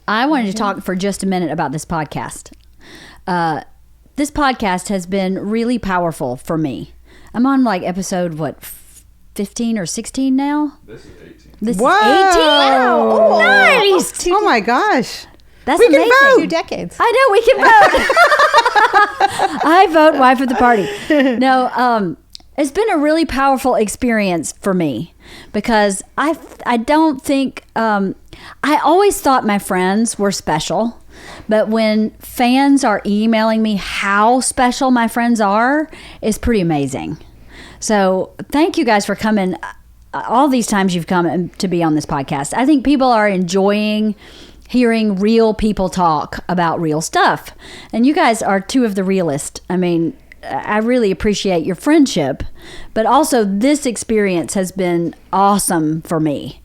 I wanted to talk for just a minute about this podcast. This podcast has been really powerful for me. I'm on like episode, 15 or 16 now? This is 18. This Whoa. is 18? Oh, nice! Oh my gosh. That's We amazing. can vote. 2 decades. I know, we can vote. I vote wife of the party. No, it's been a really powerful experience for me because I don't think, I always thought my friends were special, but when fans are emailing me how special my friends are, it's pretty amazing. So thank you guys for coming. All these times you've come to be on this podcast. I think people are enjoying hearing real people talk about real stuff. And you guys are two of the realest. I mean, I really appreciate your friendship, but also this experience has been awesome for me.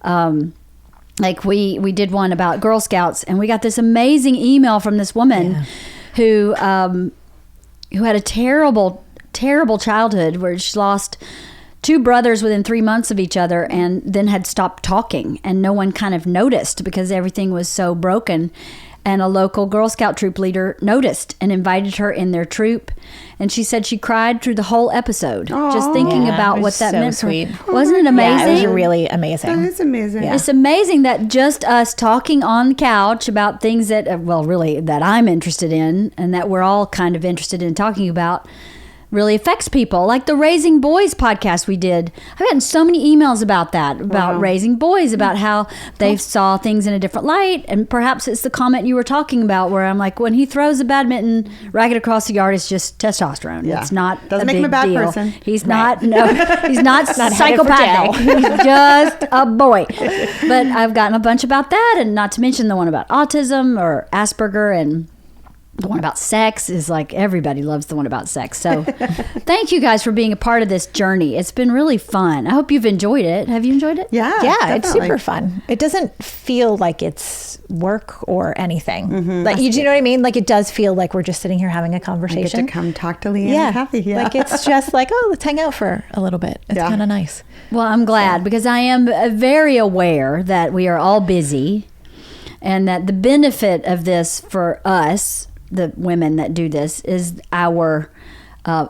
Like we did one about Girl Scouts, and we got this amazing email from this woman who had a terrible childhood where she lost 2 brothers within 3 months of each other and then had stopped talking, and no one kind of noticed because everything was so broken. And a local Girl Scout troop leader noticed and invited her in their troop. And she said she cried through the whole episode, just thinking about what that meant sweet. for her. Wasn't it amazing? Yeah, it was really amazing. That is amazing. Yeah. It's amazing that just us talking on the couch about things that, really, that I'm interested in and that we're all kind of interested in talking about really affects people. Like the Raising Boys podcast we did. I've gotten so many emails about that, about raising boys, about how they saw things in a different light. And perhaps it's the comment you were talking about where I'm like, when he throws a badminton racket across the yard, it's just testosterone. Yeah. It's not Doesn't a make him big a bad deal. person. He's not, no, he's not headed for psychopathic. jail. He's just a boy. But I've gotten a bunch about that, and not to mention the one about autism or Asperger, and the one about sex is like everybody loves the one about sex. So thank you guys for being a part of this journey. It's been really fun. I hope you've enjoyed it. Have you enjoyed it? Yeah. It's definitely. super fun. It doesn't feel like it's work or anything. Like, do you know what I mean? Like, it does feel like we're just sitting here having a I get conversation. to come talk to Jeanne and Cathy. Yeah. Like, it's just like, oh, let's hang out for a little bit. It's kind of nice. Well, I'm glad because I am very aware that we are all busy and that the benefit of this for us, the women that do this, is our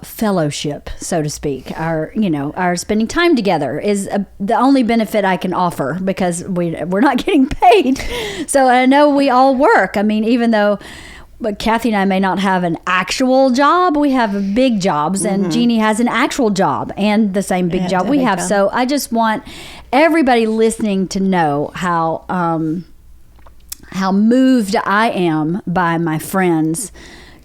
fellowship, so to speak. Our spending time together is the only benefit I can offer because we're not getting paid. So I know we all work. I mean, even though Cathy and I may not have an actual job, we have big jobs, and Jeannie has an actual job and the same big job we have. So I just want everybody listening to know how moved I am by my friends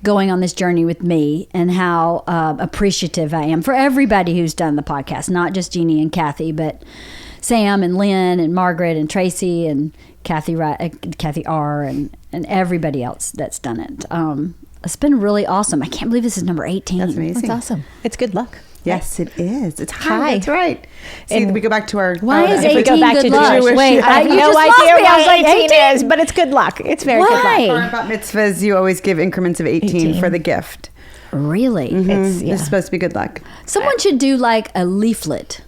going on this journey with me, and how appreciative I am for everybody who's done the podcast, not just Jeannie and Cathy, but Sam and Lynn and Margaret and Tracy and Cathy R. and everybody else that's done it. It's been really awesome. I can't believe this is number 18. That's amazing. That's awesome. It's good luck. Yes, it is. It's high. High. That's right. See, we go back to our... Why is If we 18 go back good to luck? Jewish, Wait, I have you no just idea lost me. I was what like, 18 is, but it's good luck. It's very good Why? luck. For our bat mitzvahs, you always give increments of 18 for the gift. Really? It's supposed to be good luck. Someone should do like a leaflet.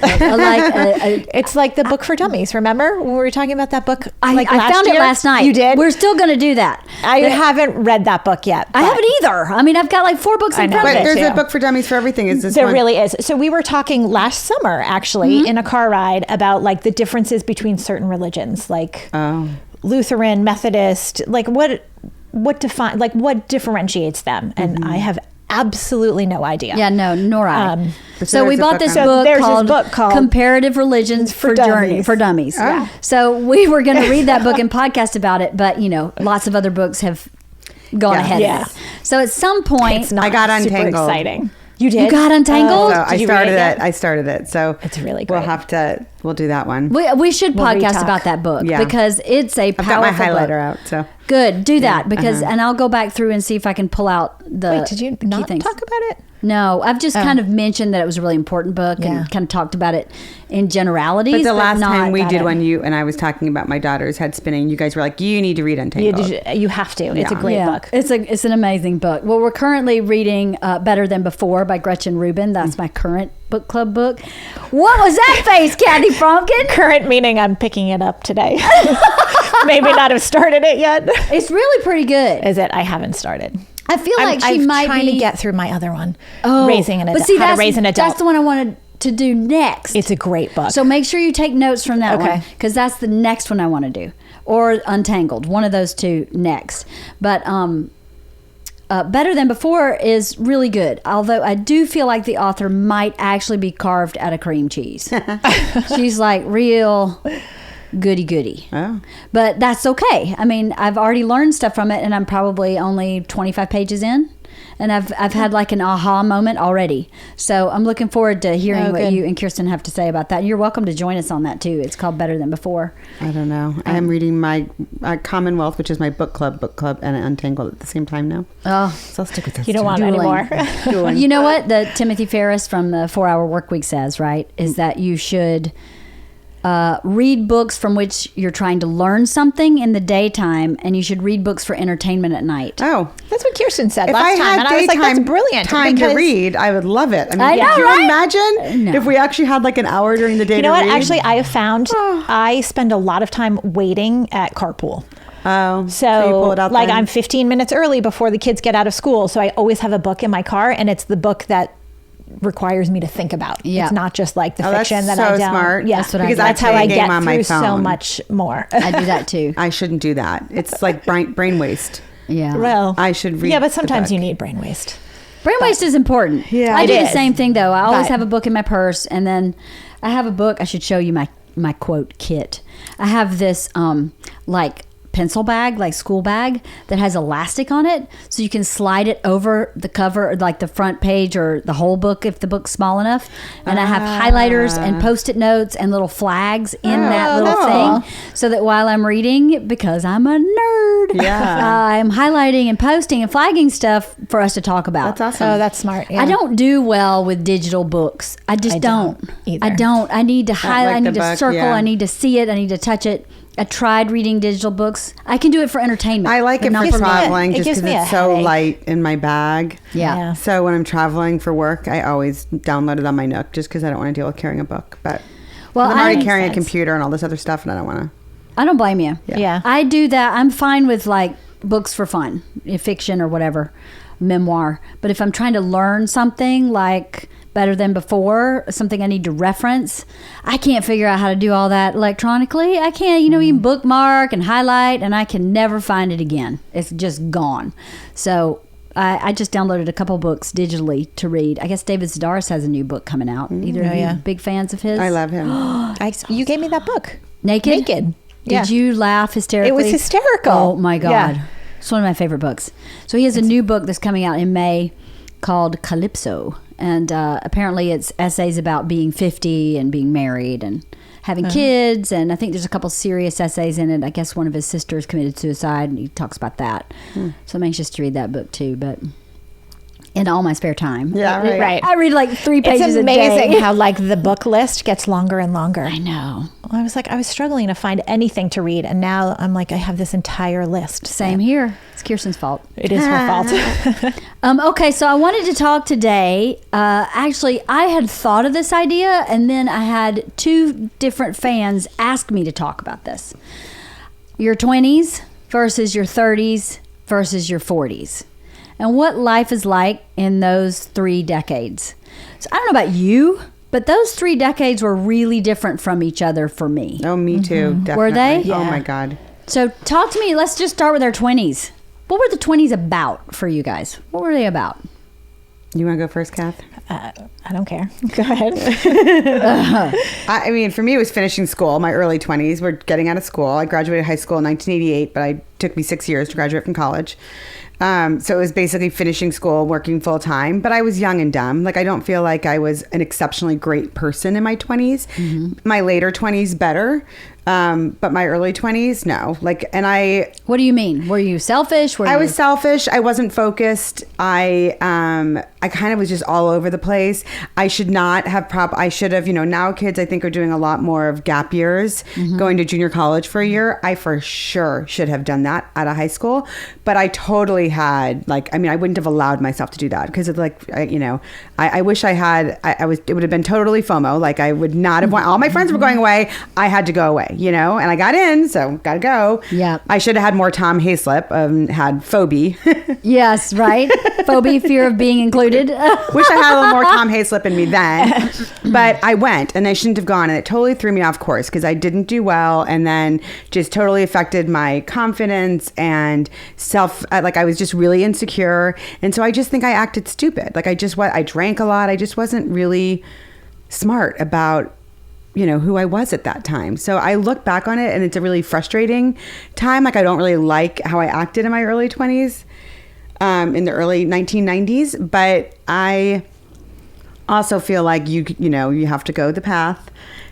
It's like the book for dummies. Remember when we were talking about that book? I last found year? it last night. You did? We're still going to do that. I haven't read that book yet. I haven't either. I mean, I've got like 4 books in front But of it. there's a book for dummies for everything. Is this There one? really is. So we were talking last summer, actually, in a car ride about like the differences between certain religions, like Lutheran, Methodist, like what differentiates them, and I have absolutely no idea. Yeah, no, nor I. So there's we a bought book this on- So book there's this called, book called Comparative Religions for Dummies. Dummies. Oh. So we were going to read that book and podcast about it, but lots of other books have gone ahead Yeah. of it. So at some point, It's not I got super Untangled. exciting. You did? you got Untangled? So I Did you read started it yet? it. I started it. So It's really We'll great. we'll do that one. we should podcast retalk. about that book Yeah. because it's a I've got powerful my highlighter book. out. So Good, do that because, and I'll go back through and see if I can pull out the. Wait, did you key not things. talk about it? No, I've just kind of mentioned that it was a really important book Yeah. and kind of talked about it in generalities. But the last not time we got did it. one, you and I was talking about my daughter's head spinning. You guys were like, you need to read Untangled. You have to. It's a Yeah. great book. It's an amazing book. Well, we're currently reading Better Than Before by Gretchen Rubin. That's my current book club book. What was that face, Cathy Fromkin? Current meaning I'm picking it up today. maybe not have started it yet. It's really pretty good. Is it? I haven't started. I feel like I'm might trying be to get through my other one. raising an adult. How to Raise an Adult. That's the one I wanted to do next. It's a great book. So make sure you take notes from that Okay. one, because that's the next one I want to do, or Untangled, one of those two next. But Better Than Before is really good, although I do feel like the author might actually be carved out of cream cheese. She's like real goody. Oh. But that's okay. I mean, I've already learned stuff from it, and I'm probably only 25 pages in. And I've had like an aha moment already. So I'm looking forward to hearing what you and Kirsten have to say about that. You're welcome to join us on that too. It's called Better Than Before. I don't know. I am reading my Commonwealth, which is my book club, and Untangled at the same time now. Oh, So I'll stick with this. you don't want any more. You know what the Timothy Ferriss from the 4 Hour Workweek says, right? Is that you should read books from which you're trying to learn something in the daytime, and you should read books for entertainment at night. Oh. That's what Kirsten said If last I time. had And I was like, that's brilliant. time to because- read, I would love it. I mean, I know, could you right? imagine No. if we actually had like an hour during the day You know to what? read? Actually, I have found I spend a lot of time waiting at carpool. Oh, So, you pull it out like, then? I'm 15 minutes early before the kids get out of school. So I always have a book in my car, and it's the book that requires me to think about. Yeah. It's not just like the Oh, that's fiction that so I don't. smart. Yeah, That's what I because do. that's I how play I a game get on my through so phone. much more. I do that too. I shouldn't do that. It's like brain waste. Yeah. Well, I should read Yeah, but the sometimes book. you need brain waste. Brain waste is important. Yeah. I It do the is. same thing though. I always But- have a book in my purse, and then I have a book. I should show you my quote kit. I have this like pencil bag, like school bag, that has elastic on it, so you can slide it over the cover, or like the front page, or the whole book if the book's small enough. And I have highlighters and post-it notes and little flags in that little that's thing, cool. so that while I'm reading, because I'm a nerd, Yeah. I'm highlighting and posting and flagging stuff for us to talk about. That's awesome. Oh, that's smart. Yeah. I don't do well with digital books. I just I don't. don't either. I don't. I need to highlight. like I the need to book, circle. yeah. I need to see it. I need to touch it. I tried reading digital books. I can do it for entertainment. I like but it not for me. traveling It just gives because me a it's so headache. light in my bag. Yeah. Yeah. So when I'm traveling for work, I always download it on my Nook just because I don't want to deal with carrying a book. But Well, I'm I already makes carrying a sense. computer and all this other stuff, and I don't want to. I don't blame you. Yeah. I do that. I'm fine with like books for fun, fiction or whatever, memoir. But if I'm trying to learn something like Better Than Before, something I need to reference, I can't figure out how to do all that electronically. I can't, you can bookmark and highlight, and I can never find it again. It's just gone. So I just downloaded a couple books digitally to read. I guess David Sedaris has a new book coming out. Either of you yeah. big fans of his? I love him. You gave me that book. Naked? Naked. Did you laugh hysterically? It was hysterical. Oh my God. Yeah. It's one of my favorite books. So he has a new book that's coming out in May called Calypso. And apparently it's essays about being 50 and being married and having kids. And I think there's a couple serious essays in it. I guess one of his sisters committed suicide, and he talks about that. So I'm anxious to read that book too, but in all my spare time. Yeah, right. Right. I read like 3 pages It's amazing a day. how like the book list gets longer and longer. I know. I was struggling to find anything to read, and now I'm like, I have this entire list. Same here. It's Kirsten's fault. It is her fault. Okay, so I wanted to talk today. Actually, I had thought of this idea, and then I had 2 different fans ask me to talk about this. Your 20s versus your 30s versus your 40s. And what life is like in those 3 decades. So I don't know about you, but those 3 decades were really different from each other for me. Oh, me too. Definitely. Were they? Oh Yeah. my God. So talk to me. Let's just start with our 20s. What were the 20s about for you guys? What were they about? You want to go first, Kath? I don't care. Go ahead. I mean, for me, it was finishing school. My early 20s. We're getting out of school. I graduated high school in 1988, but it took me 6 years to graduate from college. So it was basically finishing school, working full time, but I was young and dumb. Like, I don't feel like I was an exceptionally great person in my 20s. My later 20s, better. But my early 20s, no. Like, and What do you mean? Were you selfish? I was selfish. I wasn't focused. I kind of was just all over the place. I should not have I should have, now kids I think are doing a lot more of gap years, going to junior college for a year. I for sure should have done that out of high school, but I totally had I wouldn't have allowed myself to do that because of I wish I had, it would have been totally FOMO. Like I would not have all my friends were going away. I had to go away. you know, and I got in, so gotta go. Yeah. I should have had more Tom Hayslip, had phobia. Yes, right. Phobia, fear of being included. Wish I had a little more Tom Hayslip in me then. But I went, and I shouldn't have gone, and it totally threw me off course because I didn't do well, and then just totally affected my confidence and I was just really insecure, and so I just think I acted stupid. Like I drank a lot. I just wasn't really smart about, you know, who I was at that time. So I look back on it, and it's a really frustrating time. Like I don't really like how I acted in my early 20s, in the early 1990s. But I also feel like you have to go the path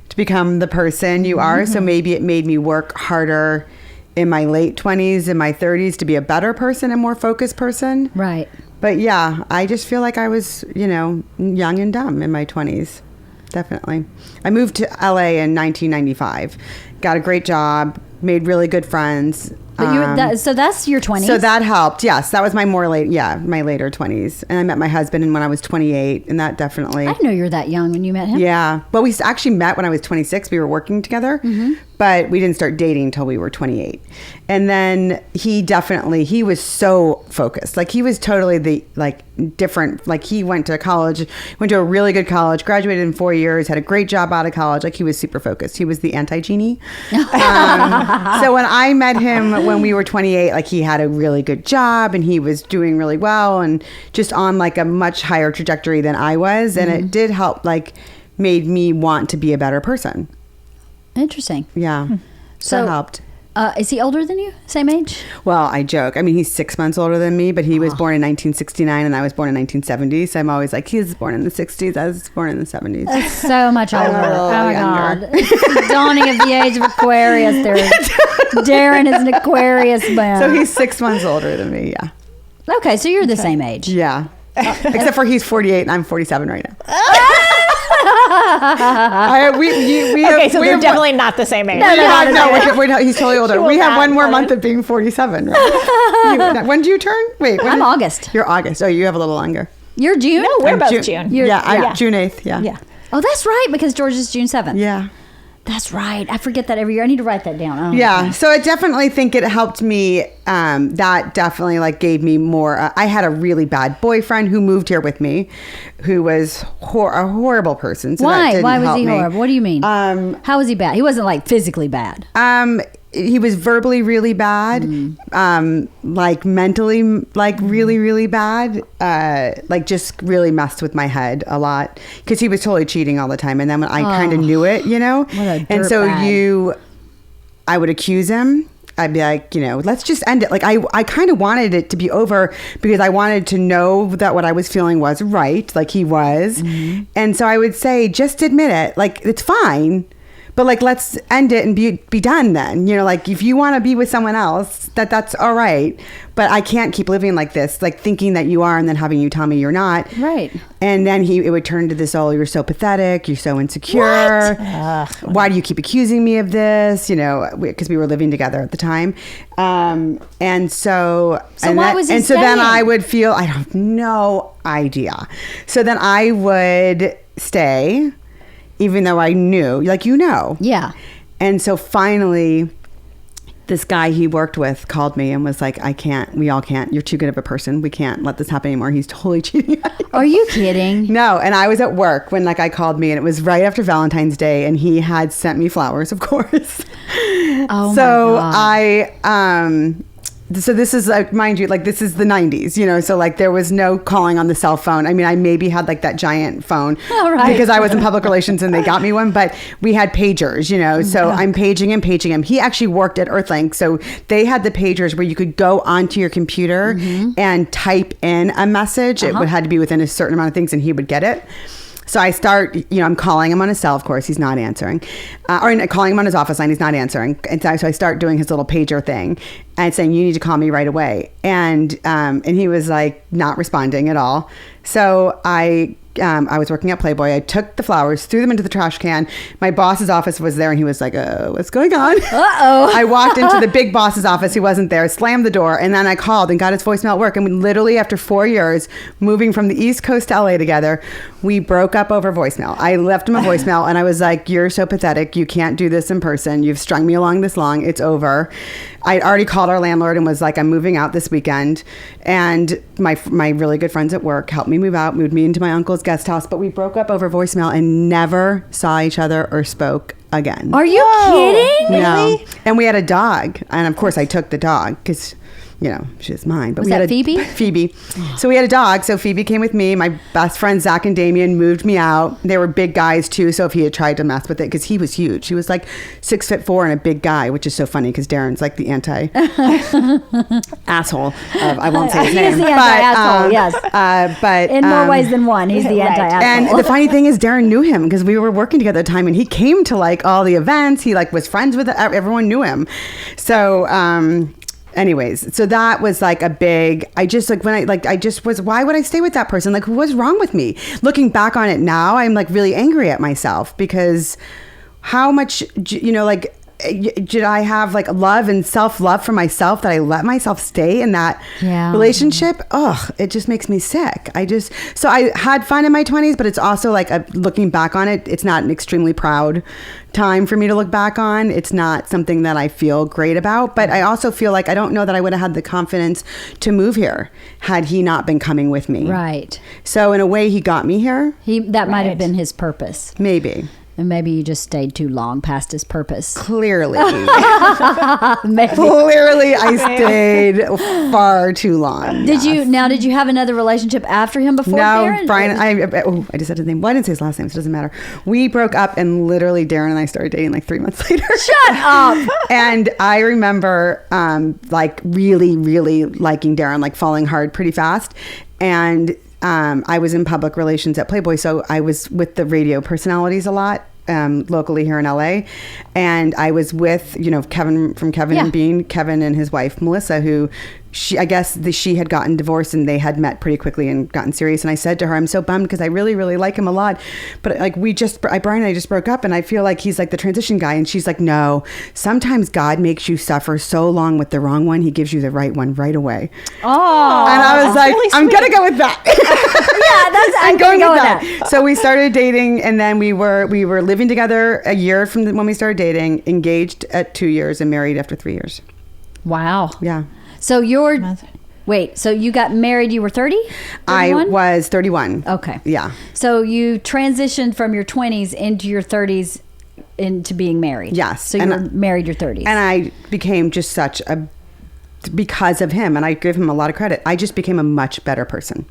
to become the person you are. So maybe it made me work harder in my late 20s and my 30s to be a better person and more focused person. Right. But yeah, I just feel like I was, you know, young and dumb in my 20s. Definitely. I moved to LA in 1995, got a great job, made really good friends. But so that's your 20s? So that helped. Yes, that was my my later 20s. And I met my husband when I was 28, and that definitely. I didn't know you were that young when you met him. Yeah, but we actually met when I was 26. We were working together, but we didn't start dating until we were 28. And then he was so focused. Like he was totally different. Like he went to college, went to a really good college, graduated in 4 years, had a great job out of college. Like he was super focused. He was the anti-Jeannie. So when I met him when we were 28, like he had a really good job and he was doing really well and just on like a much higher trajectory than I was. And it did help, like made me want to be a better person. Interesting. Yeah. So that helped. Is he older than you? Same age? Well, I joke. I mean, he's 6 months older than me, but he was born in 1969 and I was born in 1970. So I'm always like, he was born in the 60s. I was born in the 70s. That's so much older. Oh my younger. God. It's the dawning of the age of Aquarius. Darren is an Aquarius man. So he's 6 months older than me, yeah. Okay, so you're the same age. Yeah. Except for he's 48 and I'm 47 right now. So they're definitely not the same age. No, he's totally older. We have one more month of being 47. Right? When do you turn? Wait, I'm August. You're August. Oh, you have a little longer. You're June? No, we're both June. I'm June 8th. Yeah. Yeah. Oh, that's right, because George is June 7th. Yeah. That's right. I forget that every year. I need to write that down. Yeah. So I definitely think it helped me. That definitely like gave me more. I had a really bad boyfriend who moved here with me, who was a horrible person. So why? That didn't Why was help he me. horrible? What do you mean? How was he bad? He wasn't like physically bad. He was verbally really bad, like mentally, like really, really bad. Like just really messed with my head a lot because he was totally cheating all the time. And then when I kind of knew it, you know, and so I would accuse him. I'd be like, you know, let's just end it. Like I kind of wanted it to be over because I wanted to know that what I was feeling was right, like he was. And so I would say, just admit it. Like, it's fine. But like, let's end it and be done then. You know, like if you want to be with someone else, that's all right. But I can't keep living like this, like thinking that you are and then having you tell me you're not. Right. And then it would turn to this, oh, you're so pathetic. You're so insecure. Why do you keep accusing me of this? You know, because we were living together at the time. And so why was he and so then staying? I would feel, I have no idea. So then I would stay. Even though I knew, like, you know. Yeah. And so finally, this guy he worked with called me and was like, we all can't. You're too good of a person. We can't let this happen anymore. He's totally cheating on you. Are you kidding? No. And I was at work when that guy called me, and it was right after Valentine's Day, and he had sent me flowers, of course. Oh, so my God. So this is like, mind you, like this is the 90s, you know, so like there was no calling on the cell phone. I mean, I maybe had like that giant phone because I was in public relations and they got me one, but we had pagers, you know, so I'm paging him. He actually worked at Earthlink. So they had the pagers where you could go onto your computer and type in a message. It had to be within a certain amount of things and he would get it. So I start, you know, I'm calling him on his cell, of course, he's not answering. Or calling him on his office line, he's not answering. And so I start doing his little pager thing. and saying, you need to call me right away. And he was like not responding at all. So I was working at Playboy. I took the flowers, threw them into the trash can. My boss's office was there, and he was like, what's going on? Uh-oh. I walked into the big boss's office. He wasn't there. Slammed the door, and then I called and got his voicemail at work. And we literally, after 4 years, moving from the East Coast to LA together, we broke up over voicemail. I left him a voicemail, and I was like, you're so pathetic. You can't do this in person. You've strung me along this long. It's over. I'd already called our landlord and was like, I'm moving out this weekend. And my really good friends at work helped me move out, moved me into my uncle's guest house. But we broke up over voicemail and never saw each other or spoke again. Are you kidding? No. Really? And we had a dog. And of course I took the dog because, you know, she's mine. But Was we had that Phoebe? Phoebe. So we had a dog. So Phoebe came with me. My best friends, Zach and Damien, moved me out. They were big guys too. So if he had tried to mess with it, because he was huge. He was like 6'4" and a big guy, which is so funny because Darren's like the anti asshole of, I won't say his He name. is the anti-asshole, yes. But In more ways than one, he's the Right. anti-asshole. and the funny thing is, Darren knew him because we were working together at the time, and he came to like all the events. He like was friends with everyone, knew him. So, anyways, so that was like a big. I just like when I just was. Why would I stay with that person? Like, what's wrong with me? Looking back on it now, I'm like really angry at myself because how much like. Did I have like love and self-love for myself that I let myself stay in that relationship? Ugh, it just makes me sick. So I had fun in my 20s, but it's also like looking back on it, it's not an extremely proud time for me to look back on. It's not something that I feel great about, but I also feel like I don't know that I would have had the confidence to move here had he not been coming with me. Right. So in a way, he got me here. That might have Right. been his purpose. Maybe. And maybe you just stayed too long past his purpose. Clearly. Maybe. Clearly, I stayed far too long. Did you have another relationship after him before No, Darren? Brian. I just said his name. Well, I didn't say his last name, so it doesn't matter. We broke up, and literally, Darren and I started dating like 3 months later. Shut up. And I remember, like really, really liking Darren, like falling hard pretty fast, and. I was in public relations at Playboy, so I was with the radio personalities a lot locally here in LA, and I was with Kevin from Kevin and Bean, Kevin and his wife Melissa, who she had gotten divorced and they had met pretty quickly and gotten serious. And I said to her, I'm so bummed because I really, really like him a lot, but like Brian and I just broke up, and I feel like he's like the transition guy. And she's like, no, sometimes God makes you suffer so long with the wrong one, he gives you the right one right away. Oh. And I was like, really I'm sweet. gonna go with that. I'm going with that. So we started dating, and then we were living together a year from when we started dating, engaged at 2 years, and married after 3 years. Wow. Yeah. So so you got married, you were 30? I was 31. Okay. Yeah. So you transitioned from your 20s into your 30s into being married. Yes. So you were married your 30s. And I became just because of him, and I give him a lot of credit, I just became a much better person.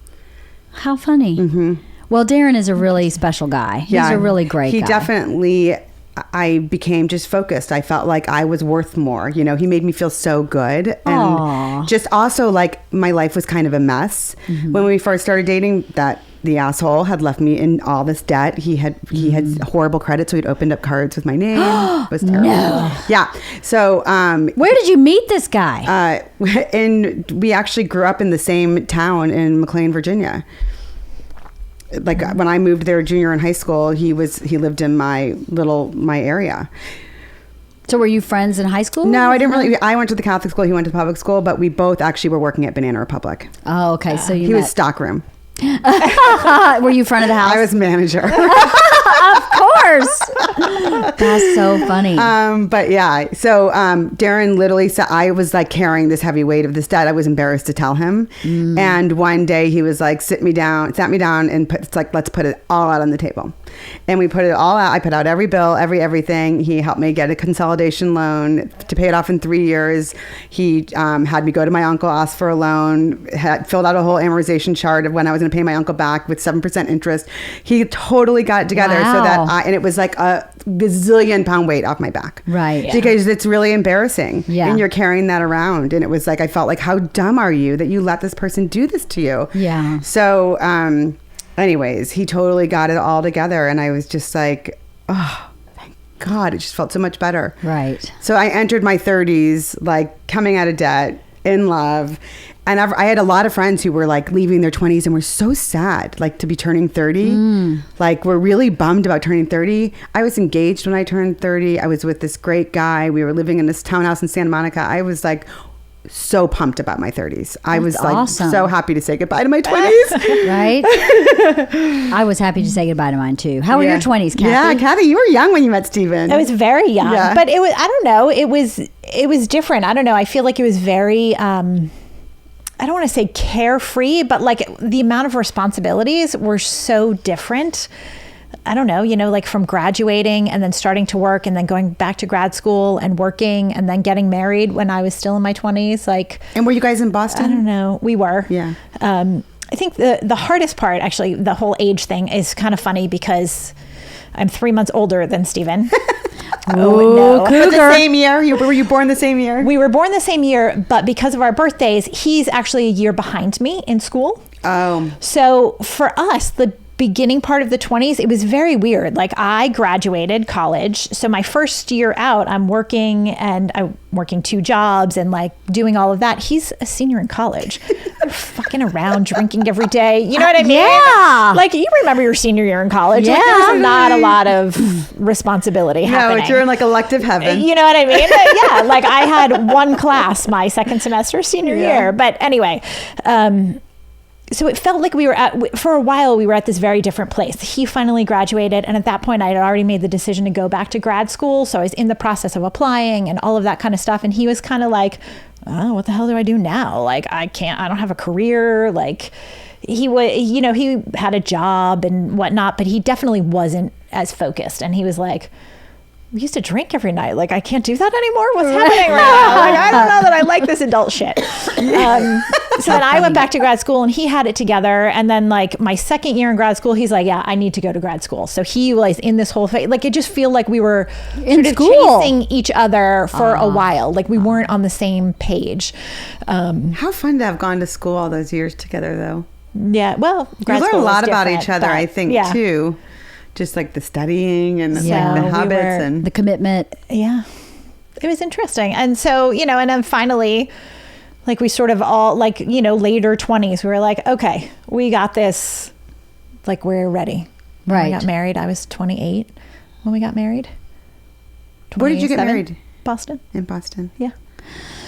How funny. Mm-hmm. Well, Darren is a really special guy. He's a really great guy. He definitely, I became just focused. I felt like I was worth more. He made me feel so good. And Aww. just also like my life was kind of a mess. Mm-hmm. When we first started dating, the asshole had left me in all this debt. He had horrible credit, so he'd opened up cards with my name. It was terrible. No. Yeah. So where did you meet this guy? We actually grew up in the same town in McLean, Virginia. Like when I moved there junior in high school, he lived in my area. So were you friends in high school? No, I didn't really. I went to the Catholic school. He went to public school, but we both actually were working at Banana Republic. Oh, okay. So he was stockroom. Were you front of the house? I was manager. Of course. That's so funny. But yeah, so Darren literally said, I was like carrying this heavy weight of this debt. I was embarrassed to tell him. And one day he was like, sat me down and let's put it all out on the table. And we put it all out. I put out every bill, everything. He helped me get a consolidation loan to pay it off in 3 years. He had me go to my uncle, ask for a loan, had filled out a whole amortization chart of when I was going to pay my uncle back with 7% interest. He totally got it together so that and it was like a gazillion pound weight off my back. Right. Yeah. Because it's really embarrassing. Yeah. And you're carrying that around. And it was like, I felt like, how dumb are you that you let this person do this to you? Yeah. So, anyways, he totally got it all together. And I was just like, oh, thank God, it just felt so much better. Right. So I entered my 30s, like coming out of debt, in love. And I had a lot of friends who were like leaving their 20s and were so sad, like to be turning 30. Like we're really bummed about turning 30. I was engaged when I turned 30. I was with this great guy. We were living in this townhouse in Santa Monica. I was like so pumped about my 30s. I was like awesome. so happy to say goodbye to my 20s. Right. I was happy to say goodbye to mine too. How were your 20s, Kathy? Yeah, Kathy, you were young when you met Steven. I was very young, Yeah. but it was, I don't know, it was different. I don't know. I feel like it was very, I don't want to say carefree, but like the amount of responsibilities were so different. I don't know, like from graduating and then starting to work and then going back to grad school and working and then getting married when I was still in my 20s. Like, and were you guys in Boston? I don't know. We were. Yeah. I think the hardest part, actually, the whole age thing is kind of funny because I'm 3 months older than Steven. Oh, no. But Cougar. the same year? Were you born the same year? We were born the same year, but because of our birthdays, he's actually a year behind me in school. Oh. So for us, the beginning part of the 20s, it was very weird. Like I graduated college. So my first year out, I'm working and I'm working 2 jobs and like doing all of that. He's a senior in college. They're fucking around drinking every day. You know what I mean? Yeah. Like you remember your senior year in college. Like, Yeah. there was not a lot of responsibility happening. No, you're in like elective heaven. You know what I mean? Yeah, like I had one class my second semester senior year. But anyway, so it felt like for a while, we were at this very different place. He finally graduated. And at that point, I had already made the decision to go back to grad school. So I was in the process of applying and all of that kind of stuff. And he was kind of like, oh, what the hell do I do now? Like, I don't have a career. Like he had a job and whatnot, but he definitely wasn't as focused. And he was like, we used to drink every night. Like, I can't do that anymore. What's happening right now? Like, I don't know that I like this adult shit. So then I went back to grad school and he had it together. And then like my second year in grad school, he's like, yeah, I need to go to grad school. So he was in this whole thing. Like, it just feel like we were In sort of school. chasing each other for a while. Like we weren't on the same page. How fun to have gone to school all those years together, though. Yeah. Well, You grad learn school a lot is about different, each other, but I think, yeah. too. Just like the studying and like Yeah. the We habits were- and The commitment. Yeah. It was interesting. And so, and then finally, like we sort of all like, later 20s, we were like, okay, we got this. Like we're ready. When Right. we got married. I was 28 when we got married. Where did you get 27? married? Boston. In Boston. Yeah.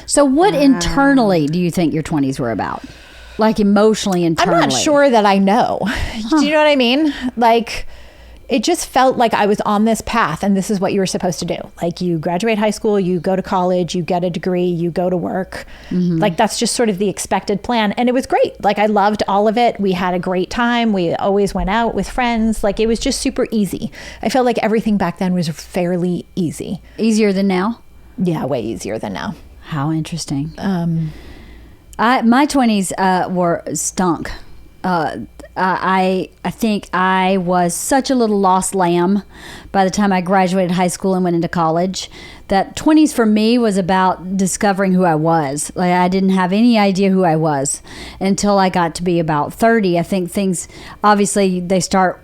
So what internally do you think your 20s were about? Like emotionally, internally? I'm not sure that I know. Do you know what I mean? Like, it just felt like I was on this path and this is what you were supposed to do. Like you graduate high school, you go to college, you get a degree, you go to work. Like that's just sort of the expected plan. And it was great. Like I loved all of it. We had a great time. We always went out with friends. Like it was just super easy. I felt like everything back then was fairly easy. Easier than now? Yeah, way easier than now. How interesting. My 20s were stunk. I think I was such a little lost lamb by the time I graduated high school and went into college that 20s for me was about discovering who I was. Like I didn't have any idea who I was until I got to be about 30. I think things, obviously they start,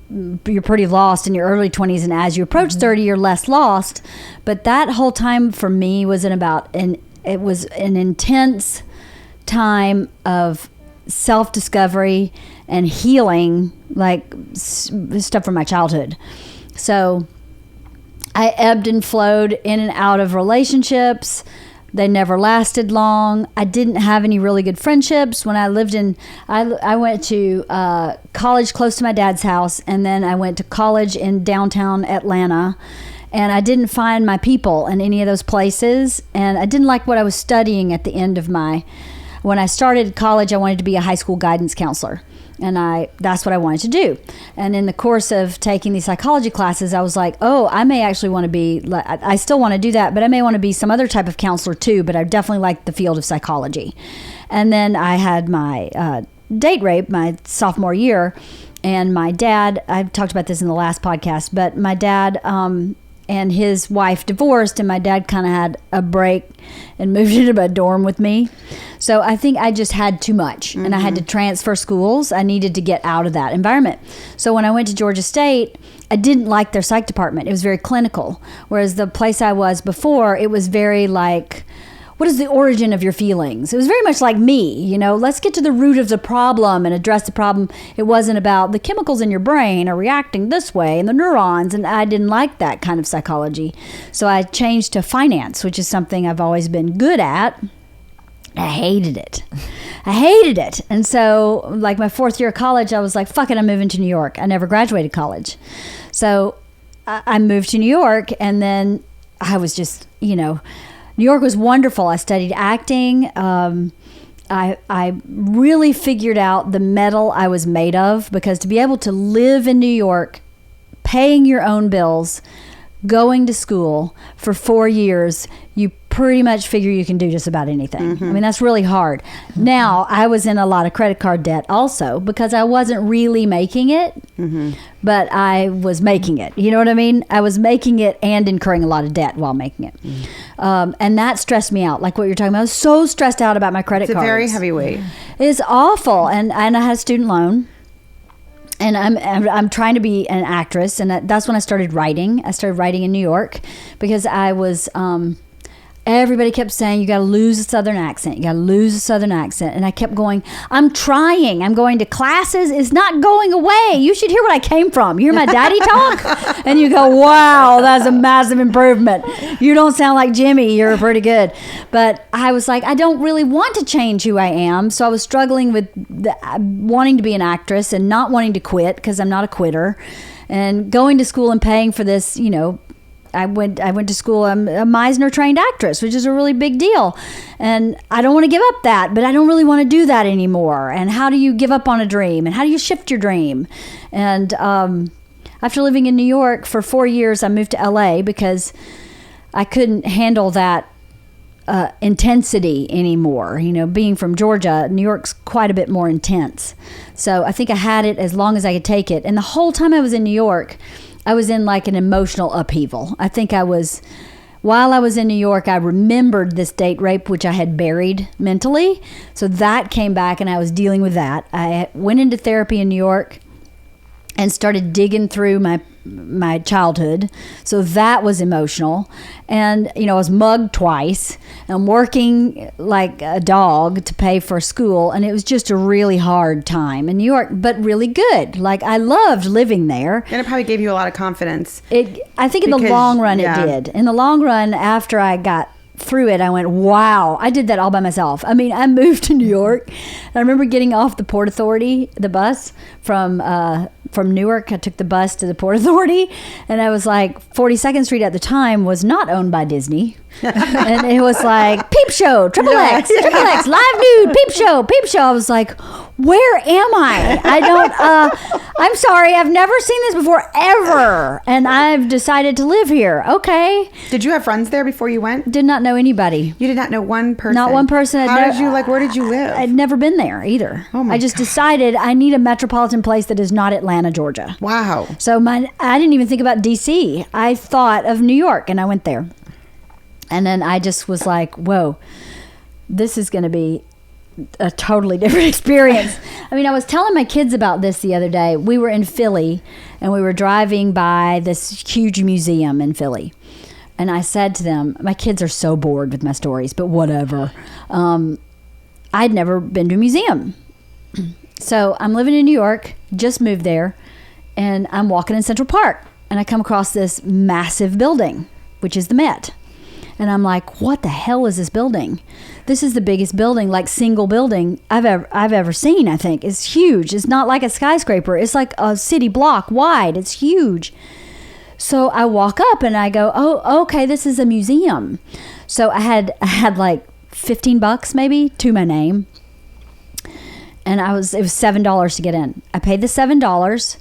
you're pretty lost in your early 20s, and as you approach 30 you're less lost. But that whole time for me was it was an intense time of self-discovery and healing, like stuff from my childhood. So I ebbed and flowed in and out of relationships. They never lasted long. I didn't have any really good friendships. When I lived I went to college close to my dad's house, and then I went to college in downtown Atlanta. And I didn't find my people in any of those places. And I didn't like what I was studying at the end of when I started college, I wanted to be a high school guidance counselor. And that's what I wanted to do. And in the course of taking these psychology classes, I was like, oh, I may actually want to be, I still want to do that, but I may want to be some other type of counselor too, but I definitely like the field of psychology. And then I had my date rape my sophomore year. And my dad, I've talked about this in the last podcast, but my dad and his wife divorced, and my dad kind of had a break and moved into a dorm with me. So I think I just had too much, and I had to transfer schools. I needed to get out of that environment. So when I went to Georgia State, I didn't like their psych department. It was very clinical, whereas the place I was before, it was very like, what is the origin of your feelings? It was very much like me, you know, let's get to the root of the problem and address the problem. It wasn't about the chemicals in your brain are reacting this way and the neurons, and I didn't like that kind of psychology. So I changed to finance, which is something I've always been good at. I hated it. And so like my 4th year of college, I was like, fuck it, I'm moving to New York. I never graduated college. So I moved to New York, and then I was just, you know, New York was wonderful. I studied acting. I really figured out the metal I was made of, because to be able to live in New York, paying your own bills, going to school for 4 years, you pretty much figure you can do just about anything. I mean, that's really hard. Now, I was in a lot of credit card debt also, because I wasn't really making it, but I was making it. You know what I mean? I was making it and incurring a lot of debt while making it. And that stressed me out. Like what you're talking about, I was so stressed out about my credit cards. It's a very heavy weight. It's awful. And I had a student loan. And I'm trying to be an actress, and that's when I started writing. I started writing in New York because I was. Everybody kept saying, you got to lose a Southern accent. You got to lose a Southern accent. And I kept going, I'm trying. I'm going to classes. It's not going away. You should hear what I came from. You hear my daddy talk? And you go, wow, that's a massive improvement. You don't sound like Jimmy. You're pretty good. But I was like, I don't really want to change who I am. So I was struggling with wanting to be an actress and not wanting to quit, because I'm not a quitter. And going to school and paying for this, you know, I went to school. I'm a Meisner trained actress, which is a really big deal. And I don't want to give up that, but I don't really want to do that anymore. And how do you give up on a dream? And how do you shift your dream? And after living in New York for 4 years, I moved to LA because I couldn't handle that intensity anymore. You know, being from Georgia, New York's quite a bit more intense. So I think I had it as long as I could take it. And the whole time I was in New York, I was in like an emotional upheaval. I think while I was in New York, I remembered this date rape, which I had buried mentally. So that came back, and I was dealing with that. I went into therapy in New York and started digging through my childhood. So that was emotional. And, you know, I was mugged twice and working like a dog to pay for school. And it was just a really hard time in New York, but really good. Like, I loved living there. And it probably gave you a lot of confidence. I think in the long run, it did. In the long run, after I got through it, I went, wow, I did that all by myself. I mean, I moved to New York. And I remember getting off the Port Authority, the bus from Newark. I took the bus to the Port Authority, and I was like, 42nd Street at the time was not owned by Disney. And it was like, Peep Show, Triple X, Live Nude, Peep Show. I was like, where am I? I don't, I'm sorry, I've never seen this before, ever. And I've decided to live here. Okay. Did you have friends there before you went? Did not know anybody. You did not know one person? Not one person. Where did you live? I'd never been there either. Oh my I just God. decided I need a metropolitan place that is not Atlanta, Georgia. Wow. So I didn't even think about DC. I thought of New York, and I went there. And then I just was like, whoa, this is going to be a totally different experience. I mean, I was telling my kids about this the other day. We were in Philly, and we were driving by this huge museum in Philly. And I said to them, my kids are so bored with my stories, but whatever. I'd never been to a museum. So I'm living in New York, just moved there, and I'm walking in Central Park, and I come across this massive building, which is the Met. And I'm like, what the hell is this building? This is the biggest building, like single building I've ever seen, I think. It's huge. It's not like a skyscraper. It's like a city block wide. It's huge. So I walk up and I go, oh, okay, this is a museum. So I had like $15 maybe to my name. And it was $7 to get in. I paid the $7.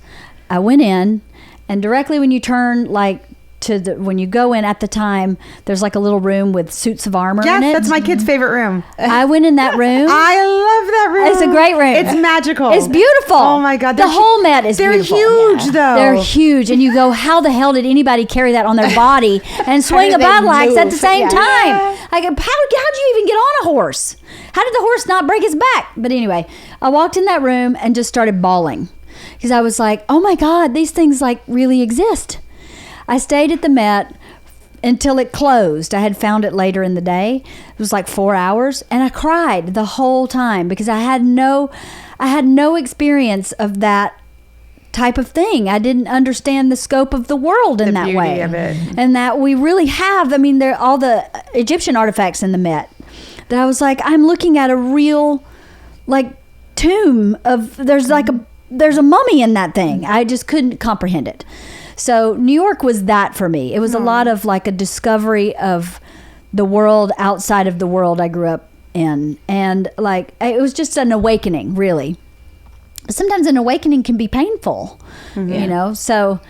I went in, and directly when you turn like when you go in at the time, there's like a little room with suits of armor in it. Yes, that's my kid's favorite room. I went in that room. I love that room. It's a great room. It's magical. It's beautiful. Oh my God. The whole Met is beautiful. They're huge though. They're huge. And you go, how the hell did anybody carry that on their body and swing a did they battle axe at move? the same Yeah. time? Like, how'd you even get on a horse? How did the horse not break his back? But anyway, I walked in that room and just started bawling because I was like, oh my God, these things like really exist. I stayed at the Met until it closed. I had found it later in the day. It was like 4 hours, and I cried the whole time because I had no experience of that type of thing. I didn't understand the scope of the world in that beauty way. of it. And that we really have, I mean, there all the Egyptian artifacts in the Met that I was like, I'm looking at a real like tomb of there's a mummy in that thing. I just couldn't comprehend it. So New York was that for me. It was a lot of like a discovery of the world outside of the world I grew up in. And like, it was just an awakening, really. Sometimes an awakening can be painful, you know? So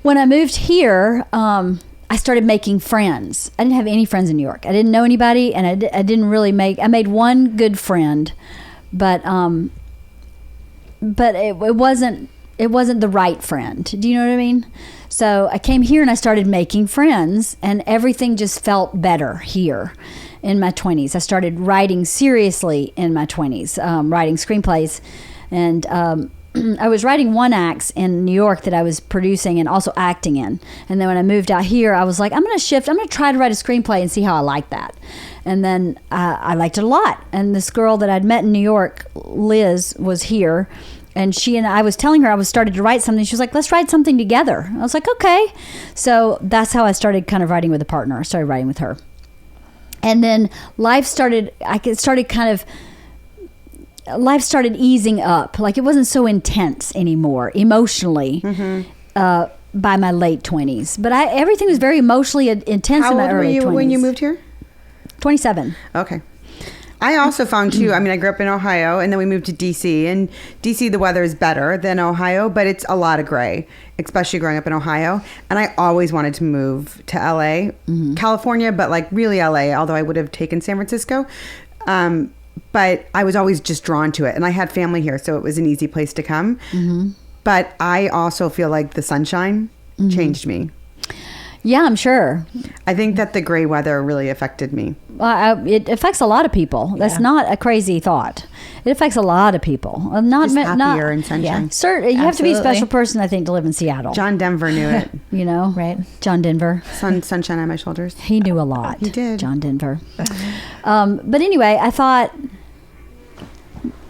when I moved here, I started making friends. I didn't have any friends in New York. I didn't know anybody, and I didn't really I made one good friend, but it wasn't the right friend. Do you know what I mean? So I came here and I started making friends, and everything just felt better here in my 20s. I started writing seriously in my 20s, writing screenplays. And I was writing one acts in New York that I was producing and also acting in. And then when I moved out here, I was like, I'm going to try to write a screenplay and see how I like that. And then I liked it a lot. And this girl that I'd met in New York, Liz, was here. And I was telling her I was started to write something. She was like, let's write something together. I was like, okay. So that's how I started kind of writing with a partner. I started writing with her. And then life started easing up. Like, it wasn't so intense anymore emotionally by my late 20s. But everything was very emotionally intense in my early 20s. How old were you when you moved here? 27. Okay. I also found too, I mean, I grew up in Ohio and then we moved to DC, and DC, the weather is better than Ohio, but it's a lot of gray, especially growing up in Ohio. And I always wanted to move to LA, California, but like really LA, although I would have taken San Francisco. But I was always just drawn to it, and I had family here, so it was an easy place to come. But I also feel like the sunshine changed me. Yeah, I'm sure. I think that the gray weather really affected me. It affects a lot of people. That's not a crazy thought. It affects a lot of people. Just happier and sunshine. Yeah, you have to be a special person, I think, to live in Seattle. John Denver knew it. You know? Right. John Denver. Sunshine on my shoulders. He knew a lot. He did. John Denver. But anyway, I thought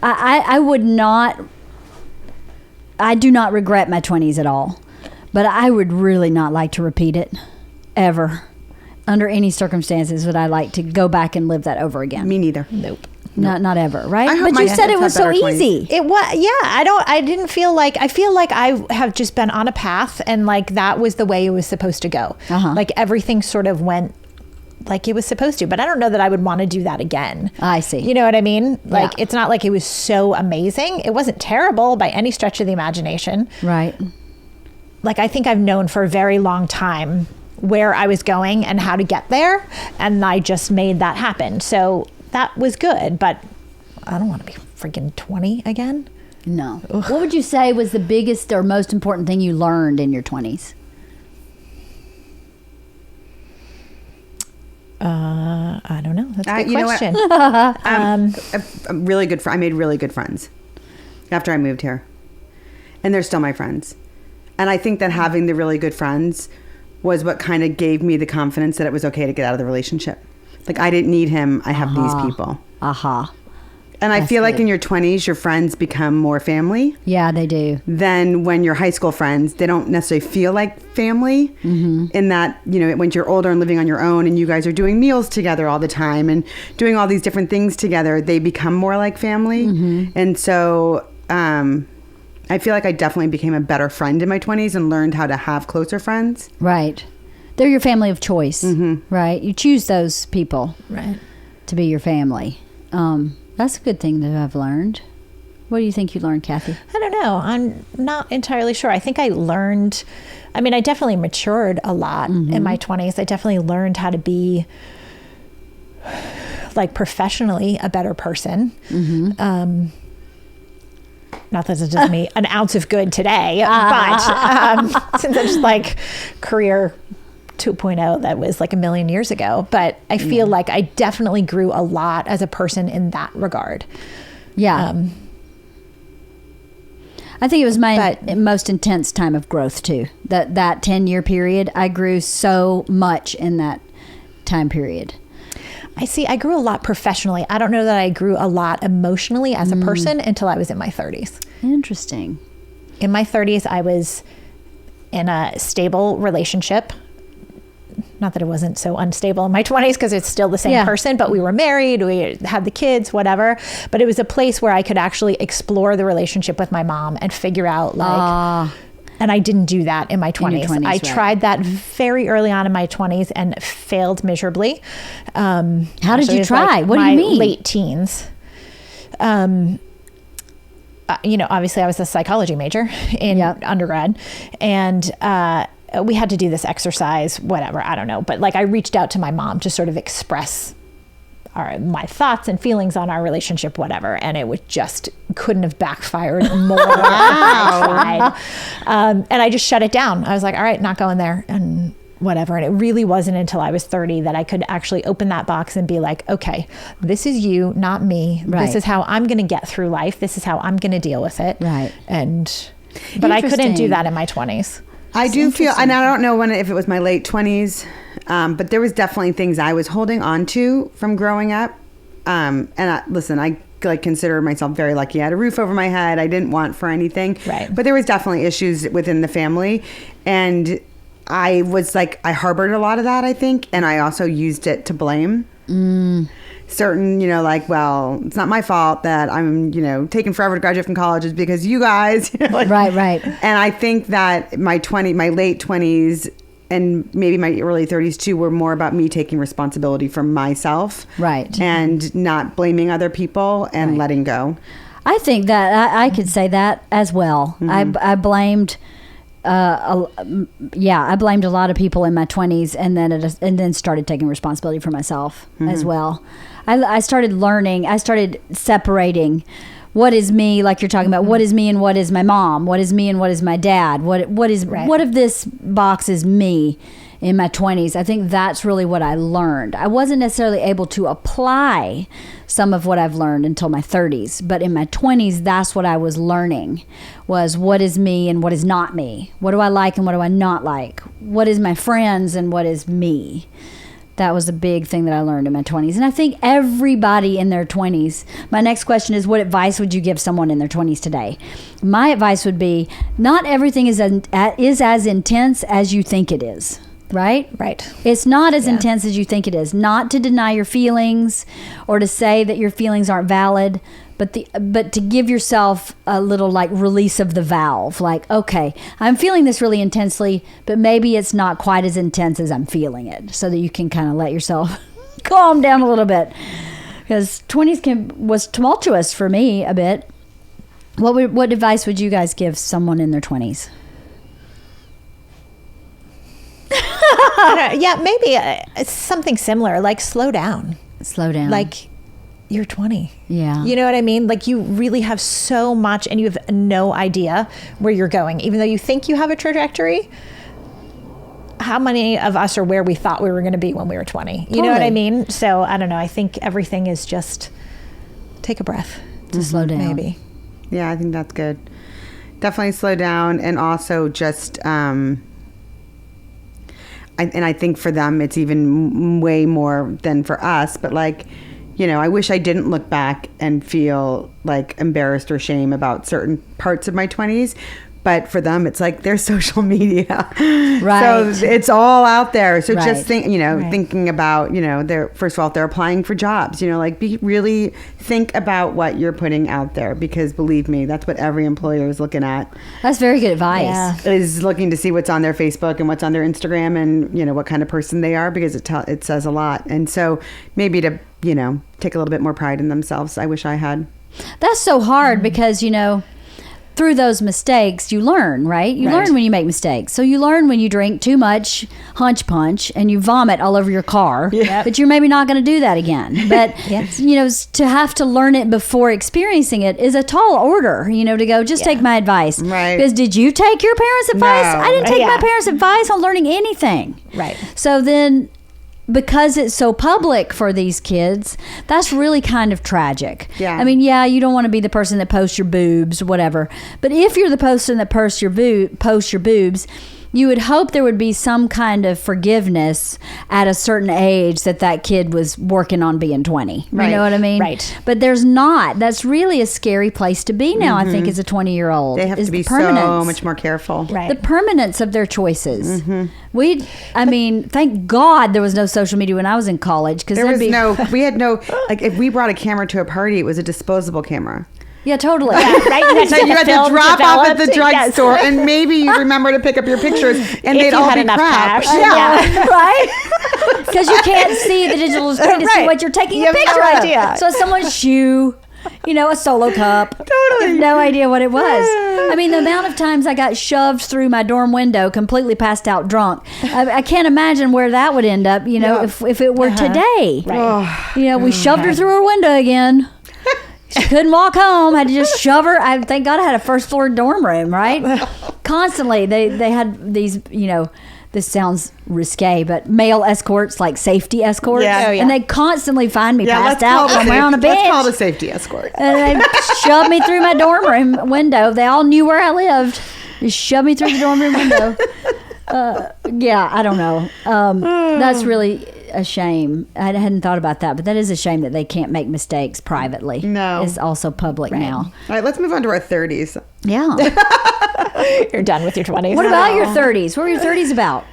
I do not regret my 20s at all. But I would really not like to repeat it, ever. Under any circumstances would I like to go back and live that over again. Me neither. Nope. Not ever, right? I hope But you my said it kids was have so better 20s. easy. It was, yeah. I didn't feel like, I feel like I have just been on a path, and like that was the way it was supposed to go. Like everything sort of went like it was supposed to, but I don't know that I would want to do that again. I see. You know what I mean? Like, Yeah. it's not like it was so amazing. It wasn't terrible by any stretch of the imagination. Right. Like, I think I've known for a very long time where I was going and how to get there, and I just made that happen. So that was good, but I don't want to be freaking 20 again. No. What would you say was the biggest or most important thing you learned in your 20s? I don't know. That's a good You know what? question. I'm really good. I made really good friends after I moved here, and they're still my friends. And I think that having the really good friends was what kind of gave me the confidence that it was okay to get out of the relationship. Like, I didn't need him. I have these people. And I feel like in your 20s, your friends become more family. Yeah, they do. Than when you're high school friends. They don't necessarily feel like family in that, you know, when you're older and living on your own and you guys are doing meals together all the time and doing all these different things together, they become more like family. And so I feel like I definitely became a better friend in my 20s and learned how to have closer friends. Right. They're your family of choice, right? You choose those people Right. to be your family. That's a good thing that I've learned. What do you think you learned, Kathy? I don't know. I'm not entirely sure. I think I learned, I mean, I definitely matured a lot in my 20s. I definitely learned how to be like professionally a better person. Not that it does me an ounce of good today, but since it's like career 2.0, that was like a million years ago. But I feel like I definitely grew a lot as a person in that regard. Yeah. I think it was my most intense time of growth too. That 10-year period, I grew so much in that time period. I grew a lot professionally. I don't know that I grew a lot emotionally as a person until I was in my 30s. Interesting. In my 30s, I was in a stable relationship. Not that it wasn't so unstable in my 20s because it's still the same person, but we were married, we had the kids, whatever. But it was a place where I could actually explore the relationship with my mom and figure out like... And I didn't do that in my 20s. I tried that very early on in my 20s and failed miserably. How did you try? What do you mean? Late teens. You know, obviously I was a psychology major in undergrad, and we had to do this exercise, whatever, I don't know. But like I reached out to my mom to sort of express my thoughts and feelings on our relationship, whatever, and it would just couldn't have backfired more. I tried. And I just shut it down. I was like, all right, not going there and whatever. And it really wasn't until I was 30 that I could actually open that box and be like, okay, this is you, not me. Right. This is how I'm going to get through life. This is how I'm going to deal with it. Right. But I couldn't do that in my 20s. I do feel, and I don't know if it was my late 20s, but there was definitely things I was holding on to from growing up. And I like consider myself very lucky. I had a roof over my head. I didn't want for anything. Right. But there was definitely issues within the family. And I was like, I harbored a lot of that, I think. And I also used it to blame. Certain, like, well, it's not my fault that I'm, taking forever to graduate from college is because you guys. Right. And I think that my late 20s and maybe my early 30s too were more about me taking responsibility for myself. Right. And not blaming other people and letting go. I think that I could say that as well. I blamed... I blamed a lot of people in my 20s, and then started taking responsibility for myself as well. I started learning. I started separating what is me, like you're talking about. What is me and what is my mom? What is me and what is my dad? What of this box is me in my 20s? I think that's really what I learned. I wasn't necessarily able to apply some of what I've learned until my 30s, but in my 20s, that's what I was learning, was what is me and what is not me. What do I like and what do I not like? What is my friends and what is me? That was a big thing that I learned in my 20s. And I think everybody in their 20s, my next question is, what advice would you give someone in their 20s today? My advice would be, not everything is as intense as you think it is. Right? It's not as intense as you think it is. Not to deny your feelings or to say that your feelings aren't valid, but to give yourself a little like release of the valve. Like, okay, I'm feeling this really intensely, but maybe it's not quite as intense as I'm feeling it, so that you can kind of let yourself calm down a little bit. Because 20s was tumultuous for me a bit. What advice would you guys give someone in their 20s? Maybe something similar, like slow down. Like, you're 20. Yeah. You know what I mean? Like, you really have so much and you have no idea where you're going. Even though you think you have a trajectory, how many of us are where we thought we were going to be when we were 20? You know what I mean? So, I don't know. I think everything is just take a breath. To slow down. Maybe. Yeah, I think that's good. Definitely slow down, and also just... I think for them, it's even way more than for us. But like, I wish I didn't look back and feel like embarrassed or shame about certain parts of my 20s. But for them, it's like their social media. Right. So it's all out there. So just Right. thinking about, first of all, if they're applying for jobs, really think about what you're putting out there, because believe me, that's what every employer is looking at. That's very good advice. Yeah. Is looking to see what's on their Facebook and what's on their Instagram and, what kind of person they are, because it says a lot. And so maybe to, take a little bit more pride in themselves. I wish I had. That's so hard because, through those mistakes, you learn, right? You learn when you make mistakes. So you learn when you drink too much hunch punch and you vomit all over your car, but you're maybe not going to do that again. But, to have to learn it before experiencing it is a tall order, to go, just take my advice. Right. Because did you take your parents' advice? No. I didn't take my parents' advice on learning anything. Right. So then, because it's so public for these kids, that's really kind of tragic. Yeah. I mean, you don't want to be the person that posts your boobs or whatever. But if you're the person that posts your boobs, you would hope there would be some kind of forgiveness at a certain age that kid was working on being 20. Right. You know what I mean? Right. But there's not. That's really a scary place to be now, I think, as a 20-year-old. They have to be so much more careful. Right. The permanence of their choices. Thank God there was no social media when I was in college. We had no, like, if we brought a camera to a party, it was a disposable camera. Yeah, totally. Right. So you had to drop off at the drugstore, and maybe you remember to pick up your pictures, and If they'd you all had be enough crap. cash. Yeah. Right? Because you can't see the digital screen to see Right. what you're taking You a have picture no of. idea. So someone's shoe, a Solo cup. Totally. You have no idea what it was. I mean, the amount of times I got shoved through my dorm window, completely passed out drunk. I can't imagine where that would end up, if it were today. Right. We shoved her through her window again. She couldn't walk home. Had to just shove her. Thank God I had a first floor dorm room, right? Constantly, they had these, this sounds risque, but male escorts, like safety escorts. Yeah. Oh, yeah. And they constantly find me passed out let's somewhere on a bench. Let's call it a safety escort. And they shoved me through my dorm room window. They all knew where I lived. Just shoved me through the dorm room window. I don't know. That's really a shame. I hadn't thought about that, but that is a shame that they can't make mistakes privately. No. It's also public now. All right, let's move on to our 30s. Yeah. You're done with your 20s. What about your 30s? What were your 30s about?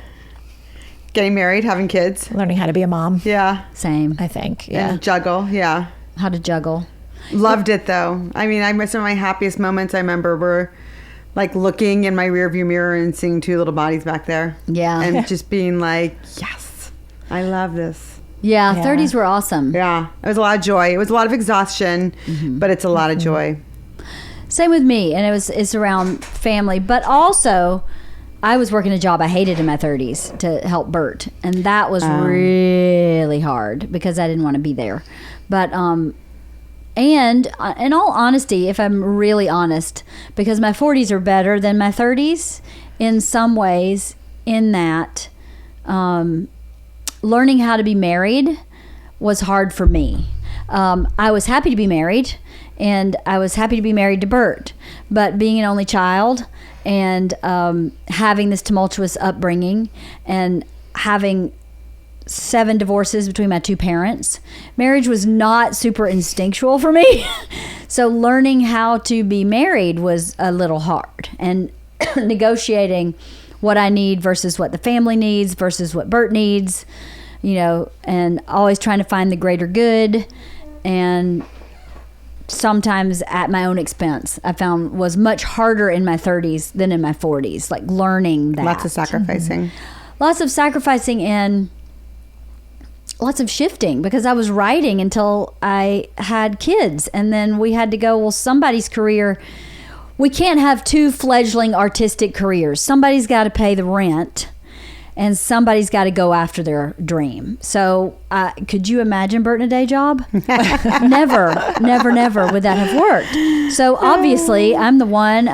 Getting married, having kids. Learning how to be a mom, Yeah. Same. I think. And juggle. Yeah. How to juggle. Loved it though. I mean, some of my happiest moments I remember were like looking in my rearview mirror and seeing two little bodies back there. Yeah. And just being like, yes, I love this. Yeah, Yeah. 30s were awesome. Yeah. It was a lot of joy. It was a lot of exhaustion, but it's a lot of joy. Same with me, and it's around family, but also I was working a job I hated in my 30s to help Bert, and that was really hard because I didn't want to be there. But and in all honesty, if I'm really honest, because my 40s are better than my 30s in some ways, in that learning how to be married was hard for me. I was happy to be married, and I was happy to be married to Bert, but being an only child and having this tumultuous upbringing and having 7 divorces between my 2 parents, marriage was not super instinctual for me. So learning how to be married was a little hard, and negotiating what I need versus what the family needs versus what Bert needs, and always trying to find the greater good, and sometimes at my own expense, I found was much harder in my 30s than in my 40s, like learning that. Lots of sacrificing. Lots of sacrificing and lots of shifting, because I was writing until I had kids, and then we had to go, well, somebody's career, we can't have 2 fledgling artistic careers. Somebody's got to pay the rent, and somebody's got to go after their dream. So could you imagine Bert in a day job? Never would that have worked. So obviously I'm the one,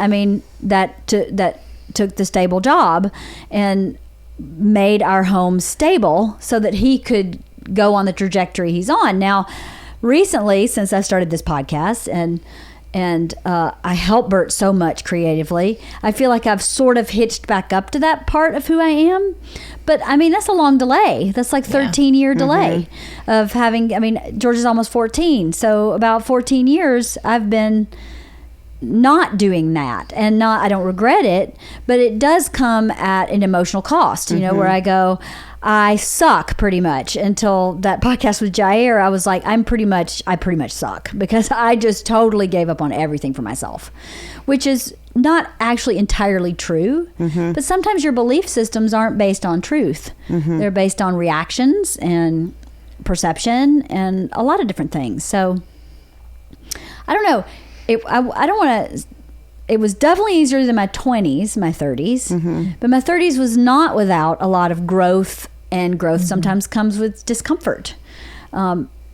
that took the stable job and made our home stable so that he could go on the trajectory he's on. Now, recently, since I started this podcast and I help Bert so much creatively, I feel like I've sort of hitched back up to that part of who I am. But that's a long delay. That's like 13-year delay of having, George is almost 14. So about 14 years I've been not doing that, and I don't regret it, but it does come at an emotional cost, where I go, I suck pretty much. Until that podcast with Jair, I was like, I pretty much suck, because I just totally gave up on everything for myself, which is not actually entirely true. But sometimes your belief systems aren't based on truth. They're based on reactions and perception and a lot of different things. So I don't know. I don't want to. It was definitely easier than my 20s, my 30s. But my 30s was not without a lot of growth, and growth sometimes comes with discomfort.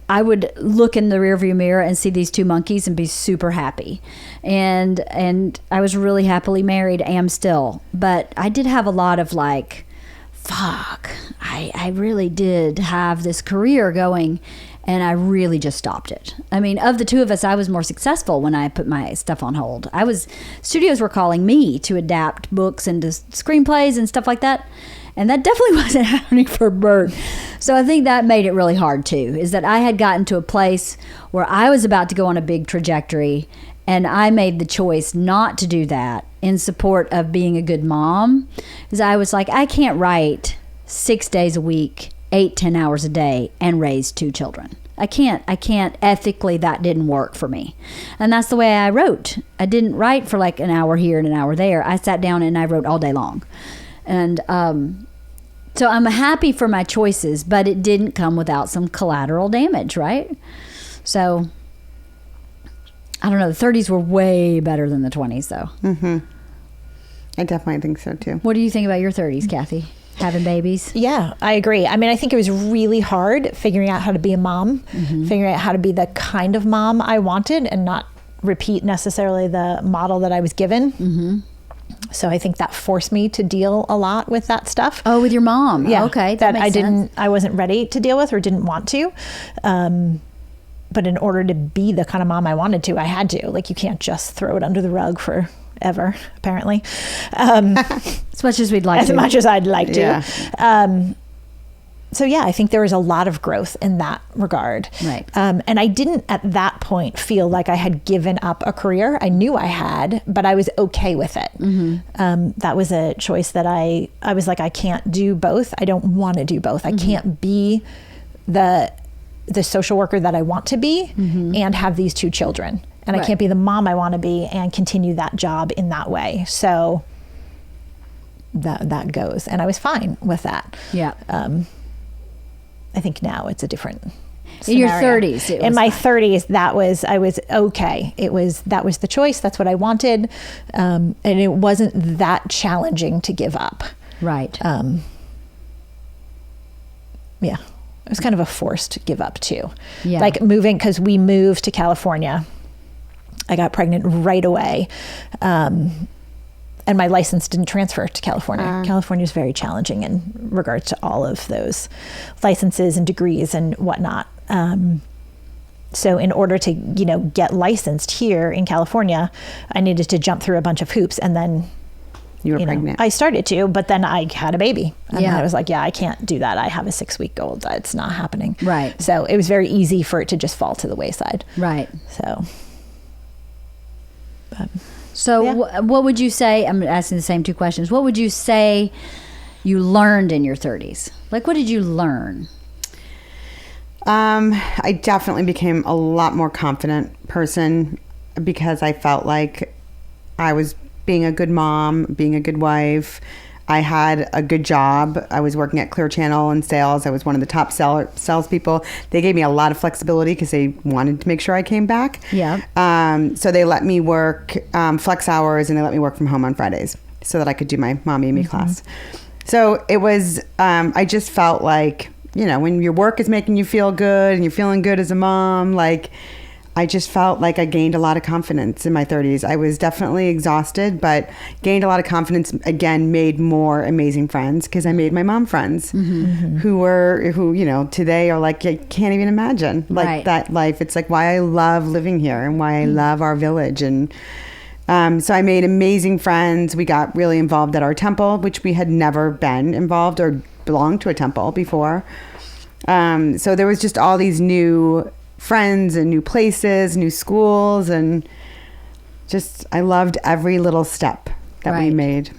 I would look in the rearview mirror and see these two monkeys and be super happy. And I was really happily married, am still. But I did have a lot of like, fuck, I really did have this career going, and I really just stopped it. I mean, of the two of us, I was more successful when I put my stuff on hold. Studios were calling me to adapt books into screenplays and stuff like that. And that definitely wasn't happening for Bert. So I think that made it really hard too, is that I had gotten to a place where I was about to go on a big trajectory, and I made the choice not to do that in support of being a good mom. Because I was like, I can't write 6 days a week, 8-10 hours a day, and raise 2 children. I can't ethically. That didn't work for me. And that's the way I wrote. I didn't write for like an hour here and an hour there. I sat down and I wrote all day long. And so I'm happy for my choices, but it didn't come without some collateral damage, right? So I don't know. The 30s were way better than the 20s, though. I definitely think so too. What do you think about your 30s, Cathy? Having babies? Yeah, I agree. I mean, I think it was really hard figuring out how to be a mom, figuring out how to be the kind of mom I wanted and not repeat necessarily the model that I was given. So I think that forced me to deal a lot with that stuff. Oh, with your mom? Yeah. Okay. That makes sense. I wasn't ready to deal with or didn't want to. But in order to be the kind of mom I wanted to, I had to. Like, you can't just throw it under the rug forever, apparently. As much as we'd like to. As much as I'd like to. Yeah. So yeah, I think there was a lot of growth in that regard. Right. And I didn't at that point feel like I had given up a career. I knew I had, but I was okay with it. That was a choice that I was like, I can't do both. I don't want to do both. I can't be the social worker that I want to be and have these 2 children. And I can't be the mom I want to be and continue that job in that way. So that goes. And I was fine with that. Yeah. I think now it's a different In your scenario. 30s, it in was my fine. 30s, I was okay. That was the choice. That's what I wanted, and it wasn't that challenging to give up. Right. Yeah, it was kind of a forced give up too. Yeah. Like moving, because we moved to California. I got pregnant right away. And my license didn't transfer to California. California is very challenging in regards to all of those licenses and degrees and whatnot. So in order to, get licensed here in California, I needed to jump through a bunch of hoops, and then You were pregnant. I started to, but then I had a baby. And Yeah. I was like, yeah, I can't do that. I have a 6-week-old. It's not happening. Right. So it was very easy for it to just fall to the wayside. Right. So. So Yeah. what would you say, I'm asking the same 2 questions. What would you say you learned in your 30s? Like, what did you learn? I definitely became a lot more confident person because I felt like I was being a good mom, being a good wife. I had a good job. I was working at Clear Channel in sales. I was one of the top salespeople. They gave me a lot of flexibility because they wanted to make sure I came back. Yeah. So they let me work flex hours, and they let me work from home on Fridays so that I could do my Mommy and Me class. So it was, I just felt like, when your work is making you feel good and you're feeling good as a mom, like, I just felt like I gained a lot of confidence in my 30s. I was definitely exhausted, but gained a lot of confidence. Again, made more amazing friends because I made my mom friends who today are like, I can't even imagine that life. It's like why I love living here and why I love our village. And so I made amazing friends. We got really involved at our temple, which we had never been involved or belonged to a temple before. So there was just all these new friends and new places, new schools, and just I loved every little step that we made.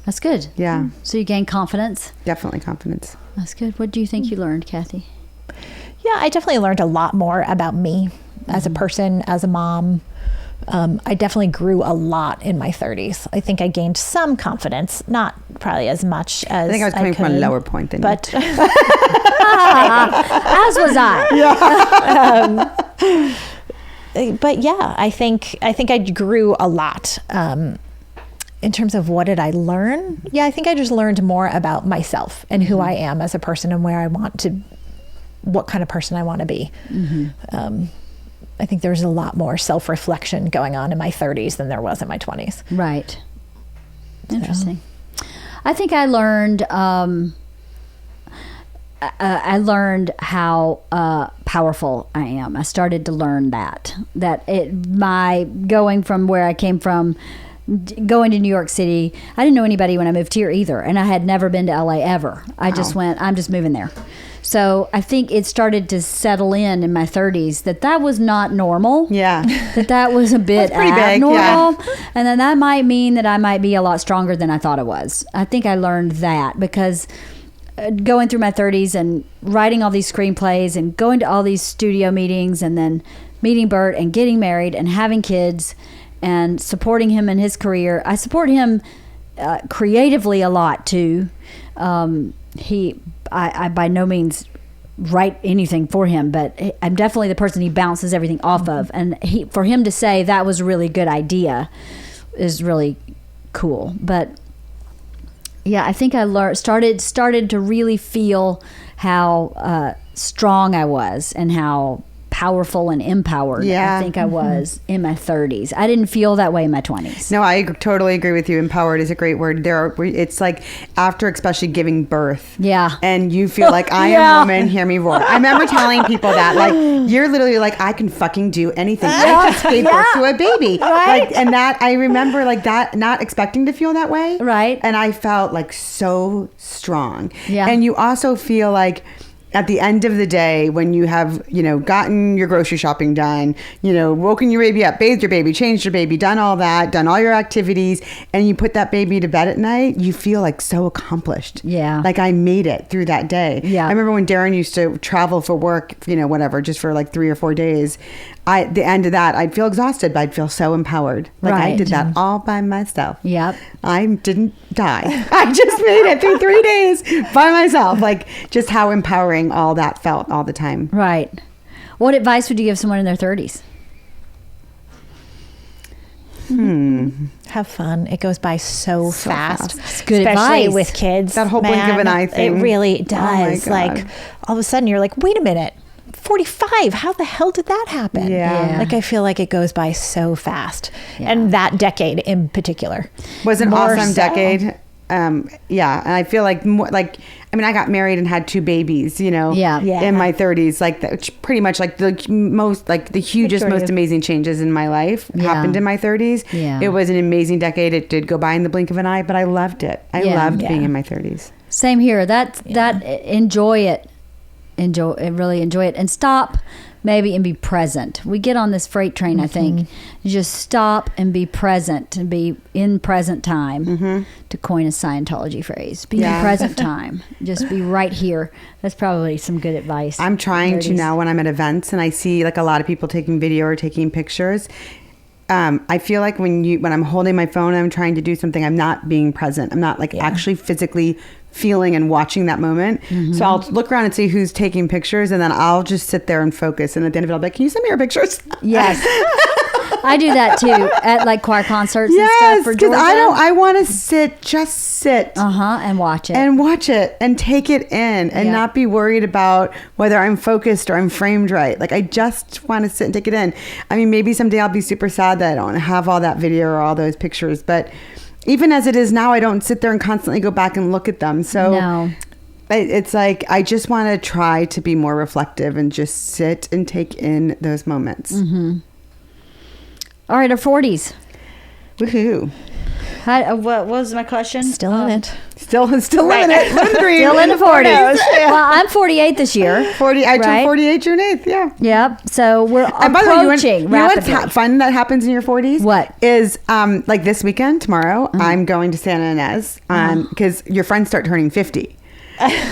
That's good. Yeah. So you gained confidence. Definitely confidence. That's good. What do you think you learned, Cathy? Yeah, I definitely learned a lot more about me as a person, as a mom. I definitely grew a lot in my 30s. I think I gained some confidence, not probably as much as I think I was coming from a lower point than but you. As was I. but yeah, I think I grew a lot. In terms of what did I learn? Yeah, I think I just learned more about myself and who I am as a person and what kind of person I want to be. I think there's a lot more self-reflection going on in my 30s than there was in my 20s. Right. Interesting. I think I learned how powerful I am. I started to learn that my going from where I came from, going to New York City, I didn't know anybody when I moved here either, and I had never been to LA ever. I just went, I'm just moving there. So I think it started to settle in my 30s that was not normal. Yeah. That was a bit abnormal. And then that might mean that I might be a lot stronger than I thought I was. I think I learned that because going through my 30s and writing all these screenplays and going to all these studio meetings and then meeting Bert and getting married and having kids and supporting him in his career. I support him creatively a lot too. I by no means write anything for him, but I'm definitely the person he bounces everything off of. And for him to say that was a really good idea is really cool. But yeah, I think I started to really feel how strong I was and how powerful and empowered I think I was in my 30s. I didn't feel that way in my 20s. No, I totally agree with you. Empowered is a great word. It's like after especially giving birth. Yeah. And you feel like I am woman, hear me roar. I remember telling people that, like, you're literally like, I can fucking do anything. I just gave birth to a baby. Right. Like, and that, I remember like that, not expecting to feel that way. Right. And I felt like so strong. Yeah. And you also feel like, at the end of the day, when you have, gotten your grocery shopping done, woken your baby up, bathed your baby, changed your baby, done all that, done all your activities, and you put that baby to bed at night, you feel like so accomplished. Yeah. Like I made it through that day. Yeah. I remember when Darren used to travel for work, whatever, just for like 3 or 4 days. The end of that, I'd feel exhausted, but I'd feel so empowered. Like I did that all by myself. Yep. I didn't die. I just made it through 3 days by myself. Like just how empowering all that felt all the time. Right. What advice would you give someone in their 30s? Have fun. It goes by so fast. It's good especially advice. with kids. That whole blink of an eye thing. It really does. Oh my God. Like all of a sudden you're like, wait a minute. 45. How the hell did that happen? Yeah. Like I feel like it goes by so fast. And that decade in particular. Was an More awesome so. decade. And I feel like I got married and had 2 babies, in my 30s, like pretty much like the hugest, most amazing changes in my life happened in my 30s. Yeah. It was an amazing decade. It did go by in the blink of an eye, but I loved it. I loved being in my 30s. Same here. That enjoy it. Really enjoy it, and stop maybe and be present. We get on this freight train, I think. You just stop and be present and be in present time, to coin a Scientology phrase. Be in present time. Just be right here. That's probably some good advice. I'm trying to now when I'm at events and I see like a lot of people taking video or taking pictures. I feel like when I'm holding my phone, I'm trying to do something, I'm not being present. I'm not like actually physically feeling and watching that moment. So I'll look around and see who's taking pictures, and then I'll just sit there and focus. And at the end of it, I'll be like, can you send me your pictures? Yes. I do that too at like choir concerts and stuff for Georgia. I want to just sit. And watch it. And watch it and take it in and not be worried about whether I'm focused or I'm framed right. Like I just want to sit and take it in. I mean, maybe someday I'll be super sad that I don't have all that video or all those pictures, but even as it is now, I don't sit there and constantly go back and look at them. So it's like, I just want to try to be more reflective and just sit and take in those moments. All right, our 40s. Woohoo. What was my question? Still in it. Still living it. Living the dream. Still in the 40s. Well, I'm 48 this year. I turned 48 June 8th. Yeah. Yep. So we're And by the way, approaching you know rapidly. what's fun that happens in your 40s? What? Is like this weekend, tomorrow, I'm going to Santa Ynez because your friends start turning 50.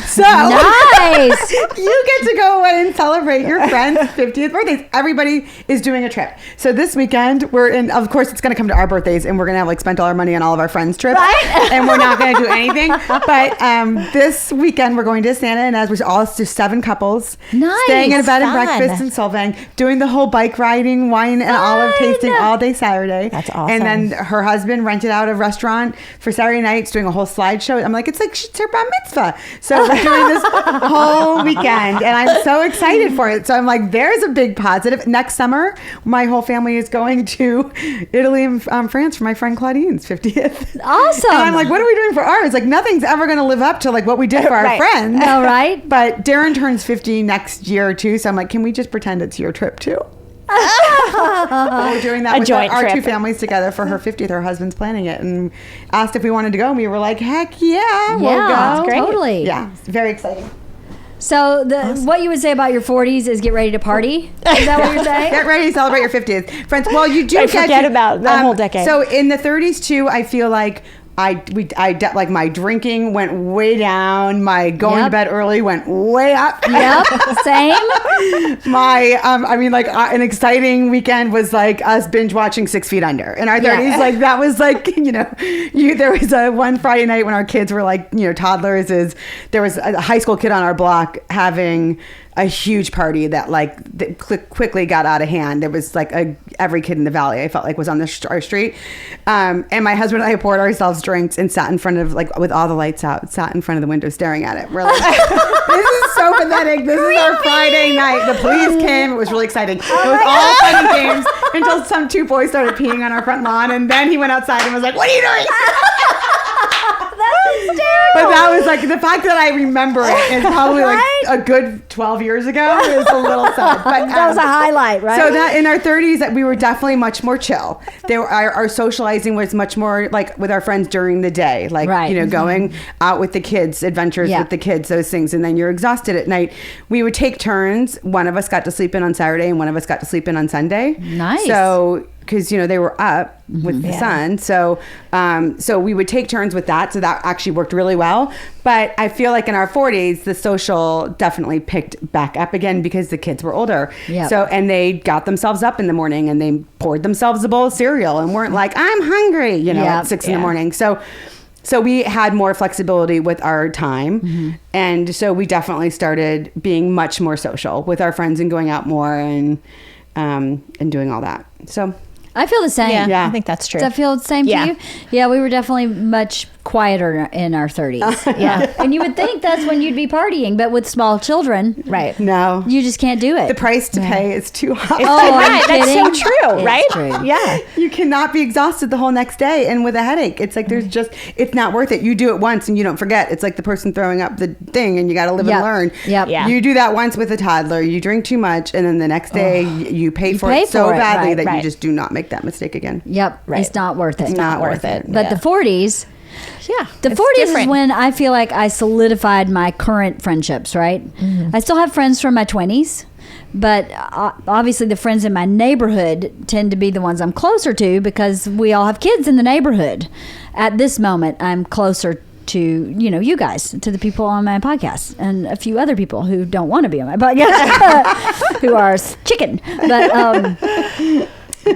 So Nice. you get to go away and celebrate your friend's 50th birthdays. Everybody is doing a trip. So this weekend of course, it's going to come to our birthdays, and we're going to have like spent all our money on all of our friends' trips, and we're not going to do anything. But this weekend we're going to Santa Ynez. We're all just 7 couples, Nice. staying in a bed and Fun. breakfast in Solvang, doing the whole bike riding, wine and olive tasting all day Saturday. That's awesome. And then her husband rented out a restaurant for Saturday nights, doing a whole slideshow. I'm like, it's her bar mitzvah. So we're doing this whole weekend, and I'm so excited for it. So I'm like, there's a big positive. Next summer, my whole family is going to Italy and France for my friend Claudine's 50th. Awesome. And I'm like, what are we doing for ours? Like, nothing's ever going to live up to like what we did for our Right. friends. All right. But Darren turns 50 next year too, so I'm like, can we just pretend it's your trip too? We're doing that A with joint our trip. 2 families together for her 50th. Her husband's planning it, and asked if we wanted to go. And we were like, heck yeah, we'll Yeah, go. that's great. Totally. Yeah, it's very exciting. So what you would say about your 40s is get ready to party? Is that what you're saying? Get ready to celebrate your 50th, friends. Well, you do Right, forget about the whole decade. So in the 30s too, I feel like like my drinking went way down. My going to Yep. bed early went way up. Yep. Same. My an exciting weekend was like us binge watching 6 Feet Under in our 30s. Yeah. Like that was like, there was one Friday night when our kids were like, toddlers, there was a high school kid on our block having a huge party that quickly got out of hand. There was like every kid in the valley, I felt like, was on our street. And my husband and I poured ourselves drinks and sat in front of, like, with all the lights out, sat in front of the window staring at it. We're like, this is so pathetic. This is our Friday night. The police came. It was really exciting. It was all fun and games until some 2 boys started peeing on our front lawn. And then he went outside and was like, what are you doing? That's hysterical. But that was like, the fact that I remember it is probably like a good 12 years ago is a little sad. But That was a highlight, right? so that in our 30s, that we were definitely much more chill. Our socializing was much more like with our friends during the day, like, Right. going out with the kids, adventures Yeah. with the kids, those things. And then you're exhausted at night. We would take turns. One of us got to sleep in on Saturday and one of us got to sleep in on Sunday. Nice. So, because they were up with the sun, so we would take turns with that. So that actually worked really well. But I feel like in our 40s, the social definitely picked back up again because the kids were older. Yep. So and they got themselves up in the morning and they poured themselves a bowl of cereal and weren't like, I'm hungry, Yep. at 6 in the morning. So we had more flexibility with our time, and so we definitely started being much more social with our friends and going out more and doing all that. So. I feel the same. Yeah. I think that's true. Does that feel the same Yeah. to you? Yeah, we were definitely much quieter in our 30s. Yeah. And you would think that's when you'd be partying, but with small children, Right. No. you just can't do it. The price to pay is too high. Oh, are you Right, that's so kidding? true, It's right? true. Yeah. You cannot be exhausted the whole next day and with a headache. It's like it's not worth it. You do it once and you don't forget. It's like the person throwing up the thing and you got to live Yep. and learn. Yep. Yeah. You do that once with a toddler, you drink too much, and then the next day you pay for pay it so for it, badly right, that you right. just do not make that mistake again. Yep. Right. It's not worth it. It's not worth it. But Yeah. the 40s, Yeah. the it's 40s different. is when I feel like I solidified my current friendships, right? I still have friends from my 20s, but obviously the friends in my neighborhood tend to be the ones I'm closer to because we all have kids in the neighborhood. At this moment, I'm closer to you guys, to the people on my podcast, and a few other people who don't want to be on my podcast, who are chicken.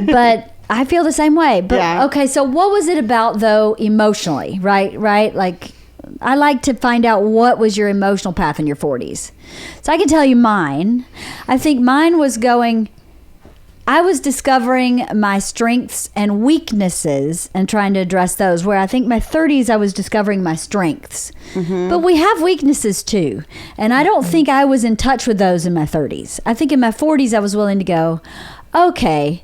But I feel the same way. But Yeah. okay, so what was it about though emotionally, right? Like I like to find out what was your emotional path in your 40s. So I can tell you mine. I think mine was I was discovering my strengths and weaknesses and trying to address those, where I think my 30s I was discovering my strengths. But we have weaknesses too. And I don't think I was in touch with those in my 30s. I think in my 40s I was willing to go, okay,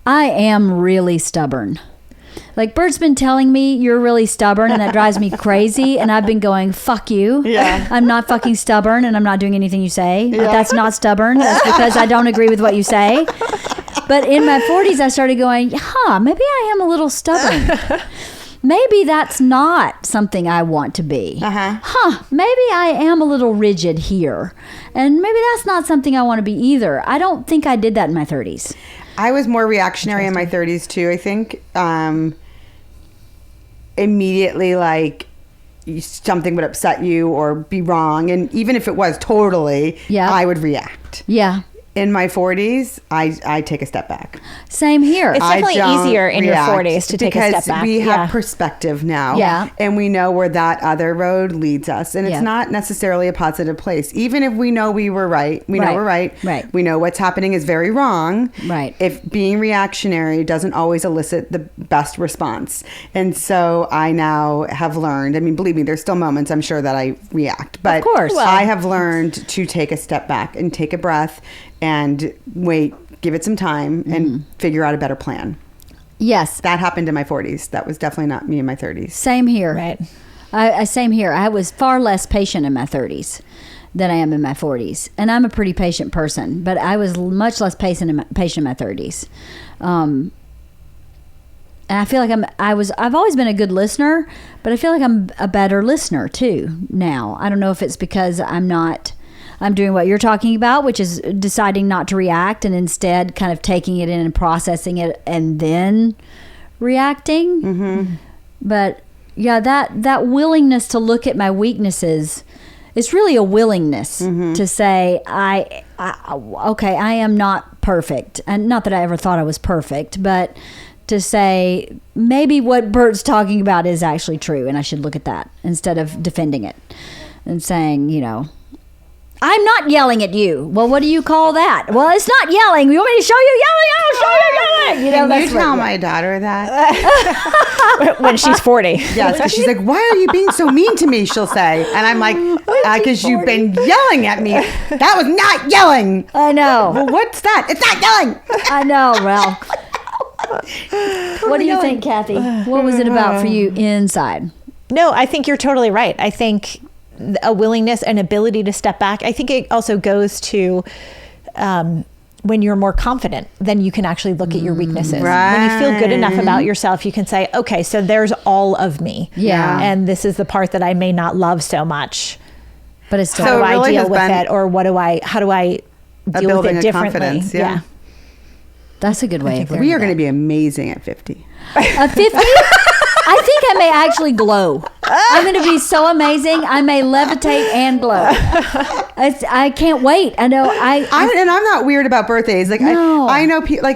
I am really stubborn. Like Bert's been telling me you're really stubborn and that drives me crazy, and I've been going, fuck you. Yeah. I'm not fucking stubborn and I'm not doing anything you say. But that's not stubborn. That's because I don't agree with what you say. But in my 40s I started going, maybe I am a little stubborn. Maybe that's not something I want to be. Maybe I am a little rigid here. And maybe that's not something I want to be either. I don't think I did that in my 30s. I was more reactionary in my 30s too, I think. Immediately, like, something would upset you or be wrong. And even if it was totally, I would react. Yeah. In my 40s, I take a step back. Same here. It's definitely easier in your 40s to take a step back. Because we have perspective now. Yeah. And we know where that other road leads us. And it's not necessarily a positive place. Even if we know we were right, we know we're right. Right. We know what's happening is very wrong. Right. If being reactionary doesn't always elicit the best response. And so I now have learned, I mean, believe me, there's still moments I'm sure that I react. But of course. I have learned to take a step back and take a breath and wait, give it some time and figure out a better plan. Yes. That happened in my 40s. That was definitely not me in my 30s. Same here. Right. Same here. I was far less patient in my 30s than I am in my 40s. And I'm a pretty patient person, but I was much less patient in my 30s. And I feel like I've always been a good listener, but I feel like I'm a better listener too now. I don't know if it's because I'm doing what you're talking about, which is deciding not to react and instead kind of taking it in and processing it and then reacting. Mm-hmm. But yeah, that willingness to look at my weaknesses, it's really a willingness to say, okay, I am not perfect. And not that I ever thought I was perfect, but to say maybe what Bert's talking about is actually true and I should look at that instead of defending it and saying, I'm not yelling at you. Well, what do you call that? Well, it's not yelling. You want me to show you yelling? I'll show you yelling. Can you tell my daughter that? When she's 40. Yes, because she's like, why are you being so mean to me? She'll say. And I'm like, because you've been yelling at me. That was not yelling. I know. Well, what's that? It's not yelling. I know, well. What do you think, Kathy? What was it about for you inside? No, I think you're totally right. I think a willingness and ability to step back. I think it also goes to when you're more confident, then you can actually look at your weaknesses. Right. When you feel good enough about yourself, you can say, okay, so there's all of me. Yeah. And this is the part that I may not love so much. But it's still how do I really deal with it? Or how do I deal with it differently? Yeah. That's a good way of We are going to be amazing at 50. At 50? I think I may actually glow. I'm going to be so amazing. I may levitate and glow. I can't wait. I know. And I'm not weird about birthdays. Like no. I know people.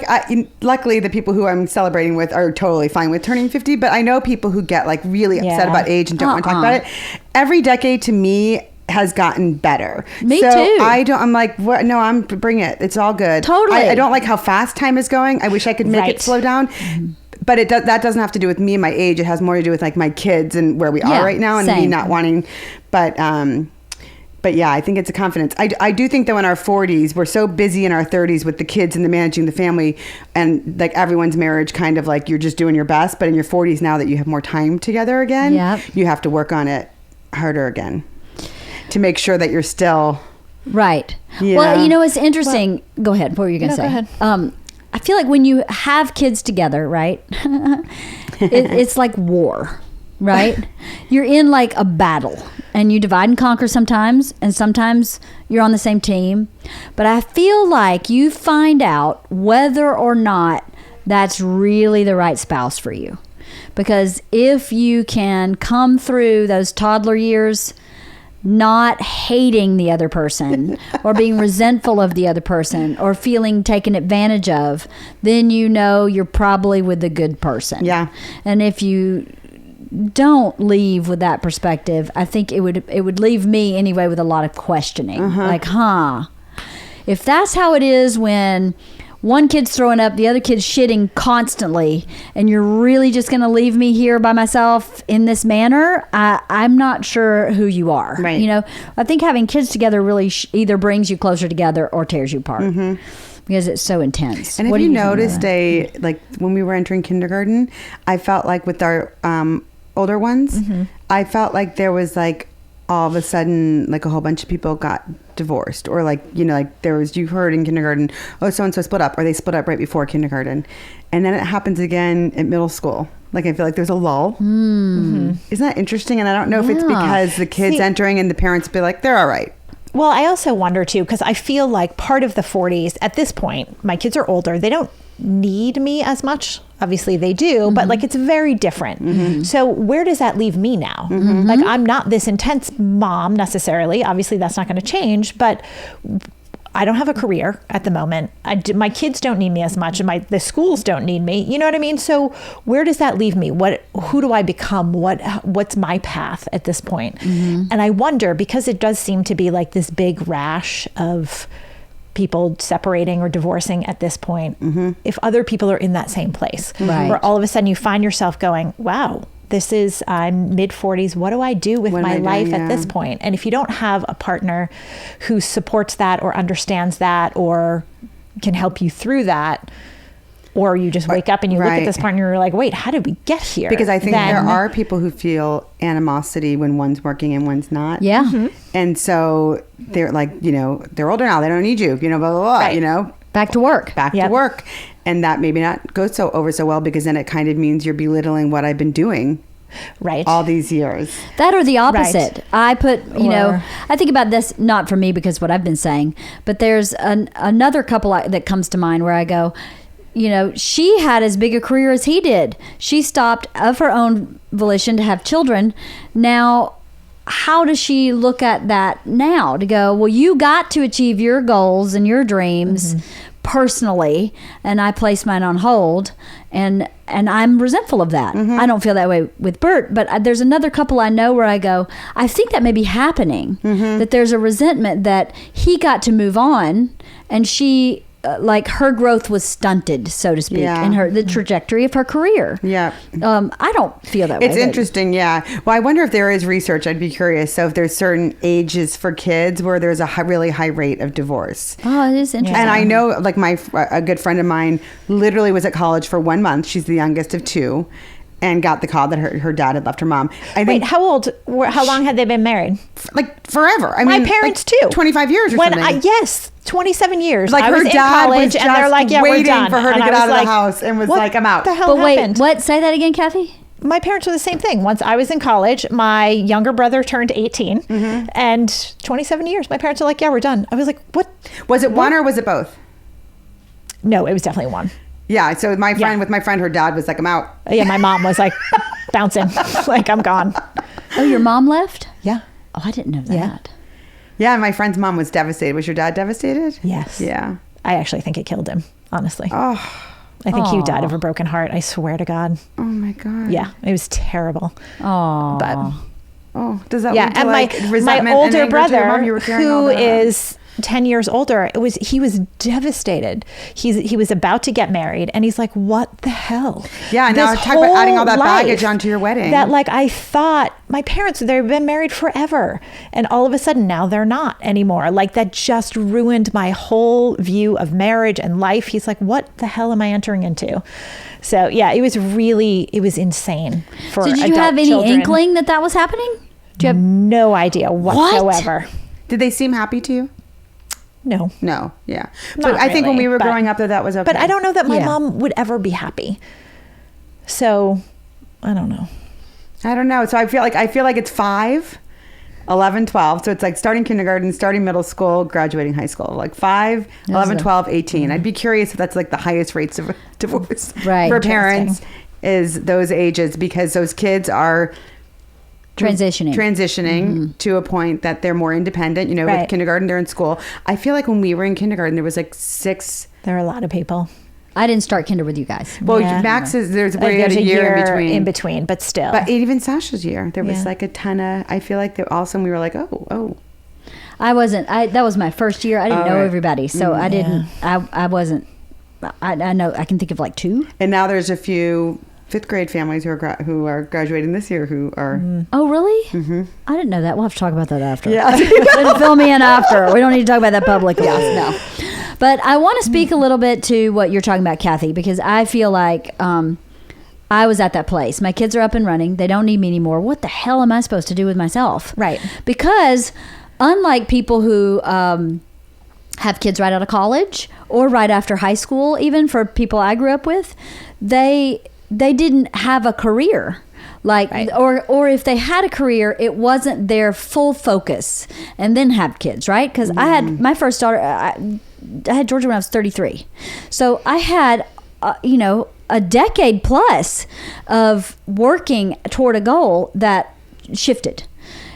Luckily, the people who I'm celebrating with are totally fine with turning 50. But I know people who get like really upset about age and don't want to talk about it. Every decade to me has gotten better. Me too. I'm like, what? No, bring it. It's all good. Totally. I don't like how fast time is going. I wish I could make it slow down. But that doesn't have to do with me and my age. It has more to do with like my kids and where we are right now and me not wanting. But yeah, I think it's a confidence. I do think though in our 40s, we're so busy in our 30s with the kids and the managing the family and like everyone's marriage kind of like you're just doing your best. But in your 40s now that you have more time together again, you have to work on it harder again to make sure that you're still... Right. Yeah. Well, it's interesting. Go ahead. What were you going to say? Go ahead. I feel like when you have kids together, right, it's like war, right? You're in like a battle and you divide and conquer sometimes, and sometimes you're on the same team. But I feel like you find out whether or not that's really the right spouse for you. Because if you can come through those toddler years not hating the other person or being resentful of the other person or feeling taken advantage of, then you're probably with the good person. Yeah. And if you don't leave with that perspective, I think it would leave me anyway with a lot of questioning. Like, if that's how it is when one kid's throwing up, the other kid's shitting constantly, and you're really just going to leave me here by myself in this manner, I'm not sure who you are. Right. I think having kids together really either brings you closer together or tears you apart. Because it's so intense. And have you noticed like when we were entering kindergarten, I felt like with our older ones, I felt like there was like all of a sudden like a whole bunch of people got divorced, or like like there was, you heard in kindergarten, oh, so and so split up, or they split up right before kindergarten, and then it happens again at middle school. Like I feel like there's a lull. Isn't that interesting? And I don't know if it's because the kids entering and the parents be like, they're all right. Well, I also wonder too, because I feel like part of the 40s at this point, my kids are older, they don't need me as much. Obviously they do, but like it's very different. So where does that leave me now? Like I'm not this intense mom necessarily. Obviously that's not going to change, but I don't have a career at the moment. My kids don't need me as much, and the schools don't need me. You know what I mean? So where does that leave me? Who do I become? What's my path at this point? And I wonder, because it does seem to be like this big rash of people separating or divorcing at this point, if other people are in that same place, where all of a sudden you find yourself going, wow, I'm mid 40s. What do I do with my life at this point? And if you don't have a partner who supports that or understands that or can help you through that, or you just wake up and you look at this partner and you're like, wait, how did we get here? Because I think there are people who feel animosity when one's working and one's not. Yeah. And so they're like, they're older now. They don't need you, blah, blah, blah, Back to work. Back to work. And that maybe not goes over so well, because then it kind of means you're belittling what I've been doing all these years. That or the opposite. I put, I think about this, not for me because what I've been saying, but there's another couple that comes to mind where I go, she had as big a career as he did. She stopped of her own volition to have children. Now, how does she look at that now to go, well, you got to achieve your goals and your dreams personally, and I placed mine on hold, and I'm resentful of that. I don't feel that way with Bert, but there's another couple I know where I go, I think that may be happening, that there's a resentment that he got to move on, and she like her growth was stunted, so to speak, in the trajectory of her career. I don't feel that way. It's interesting. Well, I wonder if there is research. I'd be curious. So if there's certain ages for kids where there's a really high rate of divorce. Oh, it is interesting. And I know, like a good friend of mine literally was at college for 1 month. She's the youngest of two, and got the call that her dad had left her mom. Wait, how long had they been married? Like forever. I mean, my parents too. 25 years or something. Yes, 27 years. Like I was her in dad college, was just and they're like, yeah, we're done. for her to get out of the house, and was like, I'm out. What the hell happened? Wait, what? Say that again, Kathy? My parents were the same thing. Once I was in college, my younger brother turned 18, and 27 years. My parents were like, yeah, we're done. I was like, what? Was it one or was it both? No, it was definitely one. Yeah, so with my friend, her dad was like, I'm out. Yeah, my mom was like bouncing, like, I'm gone. Oh, your mom left? Yeah. Oh, I didn't know that. Yeah, my friend's mom was devastated. Was your dad devastated? Yes. Yeah. I actually think it killed him, honestly. Oh. I think he died of a broken heart. I swear to God. Oh my God. Yeah, it was terrible. Oh. But does that lead to and like resentment my older and anger to your mom? brother, You were carrying who all that is 10 years older, he was devastated. He was about to get married, and he's like, what the hell? Yeah, and now talk about adding all that baggage onto your wedding. That, like, I thought my parents, they've been married forever, and all of a sudden now they're not anymore. Like, that just ruined my whole view of marriage and life. He's like, what the hell am I entering into? So yeah, it was insane for So did you have any inkling that was happening? Do you have no idea whatsoever? What? Did they seem happy to you? No. Yeah. But I think when we were growing up that was okay. But I don't know that my mom would ever be happy. So, I don't know. So I feel like it's 5, 11, 12. So it's like starting kindergarten, starting middle school, graduating high school. Like 5, 11, 12, 18. I'd be curious if that's like the highest rates of divorce for parents is those ages, because those kids are transitioning to a point that they're more independent. With kindergarten, they're in school. I feel like when we were in kindergarten, there was like 6. There are a lot of people. I didn't start kinder with you guys. Well, Max there's a year in between, but still. But even Sasha's year, there was like a ton of. I feel like all of a sudden we were like, oh. I wasn't. That was my first year. I didn't know everybody, so I didn't. I wasn't. I know. I can think of like 2. And now there's a few 5th grade families who are graduating this year who are. Oh, really? I didn't know that. We'll have to talk about that after. Yeah. Fill me in after. We don't need to talk about that publicly. No. But I want to speak a little bit to what you're talking about, Kathy, because I feel like I was at that place. My kids are up and running. They don't need me anymore. What the hell am I supposed to do with myself? Right. Because unlike people who have kids right out of college or right after high school, even for people I grew up with, they didn't have a career. Or if they had a career, it wasn't their full focus, and then have kids, right? Because I had my first daughter, I had Georgia when I was 33. So I had a decade plus of working toward a goal that shifted.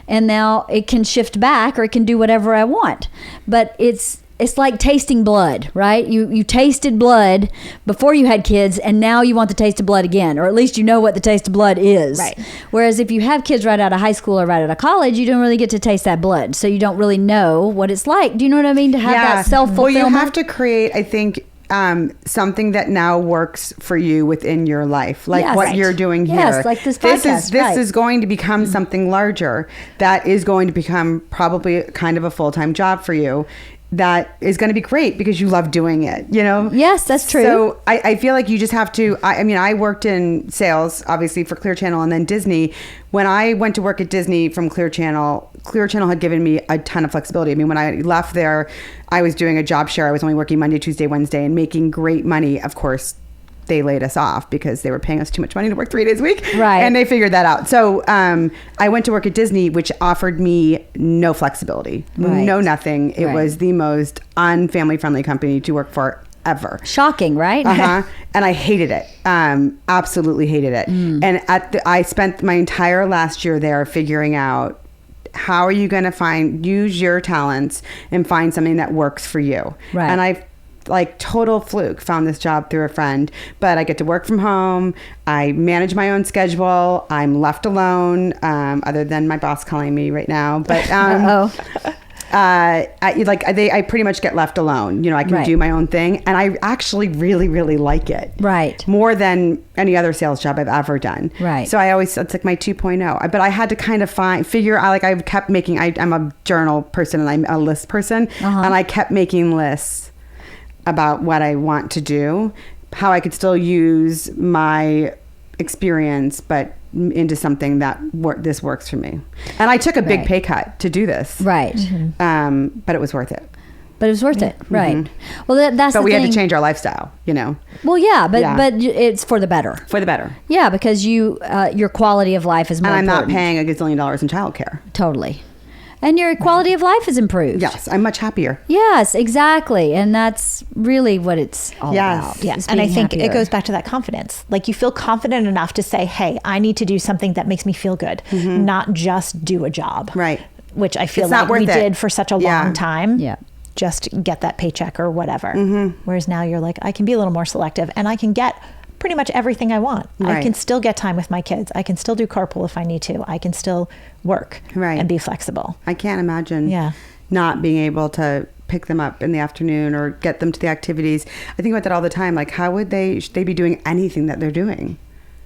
And now it can shift back, or it can do whatever I want. But it's like tasting blood, right? You tasted blood before you had kids, and now you want the taste of blood again, or at least you know what the taste of blood is. Right. Whereas if you have kids right out of high school or right out of college, you don't really get to taste that blood. So you don't really know what it's like. Do you know what I mean? To have that self-fulfillment. Well, you have to create, I think, something that now works for you within your life, like what you're doing here. Yes, like this podcast. This is going to become something larger that is going to become probably kind of a full-time job for you. That is going to be great because you love doing it, Yes, that's true. So I feel like you just have to, I worked in sales, obviously, for Clear Channel and then Disney. When I went to work at Disney from Clear Channel had given me a ton of flexibility. I mean, when I left there, I was doing a job share. I was only working Monday, Tuesday, Wednesday, and making great money. Of course, they laid us off because they were paying us too much money to work 3 days a week. Right. And they figured that out. So I went to work at Disney, which offered me no flexibility, no nothing. It was the most unfamily friendly company to work for ever. Shocking, right? And I hated it. Absolutely hated it. And I spent my entire last year there figuring out, how are you going to use your talents and find something that works for you? Right. And I total fluke found this job through a friend, but I get to work from home. I manage my own schedule. I'm left alone, other than my boss calling me right now. But I pretty much get left alone. I can do my own thing, and I actually really, really like it. Right. More than any other sales job I've ever done. Right. So it's like my 2.0. But I had to kind of figure out. I kept making. I'm a journal person and I'm a list person, and I kept making lists about what I want to do, how I could still use my experience, but into something that this works for me. And I took a big pay cut to do this. Right. But it was worth it. But it was worth it. Right. Well, that's the thing. But we had to change our lifestyle, Well, yeah, but it's for the better. For the better. Yeah, because your quality of life is more important. And I'm not paying $1 gazillion in childcare. Totally. And your quality of life is improved. Yes, I'm much happier. Yes, exactly. And that's really what it's all about. Yes. And I think it goes back to that confidence. Like, you feel confident enough to say, hey, I need to do something that makes me feel good, not just do a job. Right. Which I feel like we did for such a long time. Yeah. Just get that paycheck or whatever. Whereas now you're like, I can be a little more selective, and I can get pretty much everything I want. Right. I can still get time with my kids. I can still do carpool if I need to. I can still work and be flexible. I can't imagine not being able to pick them up in the afternoon or get them to the activities. I think about that all the time. Like, how would they be doing anything that they're doing?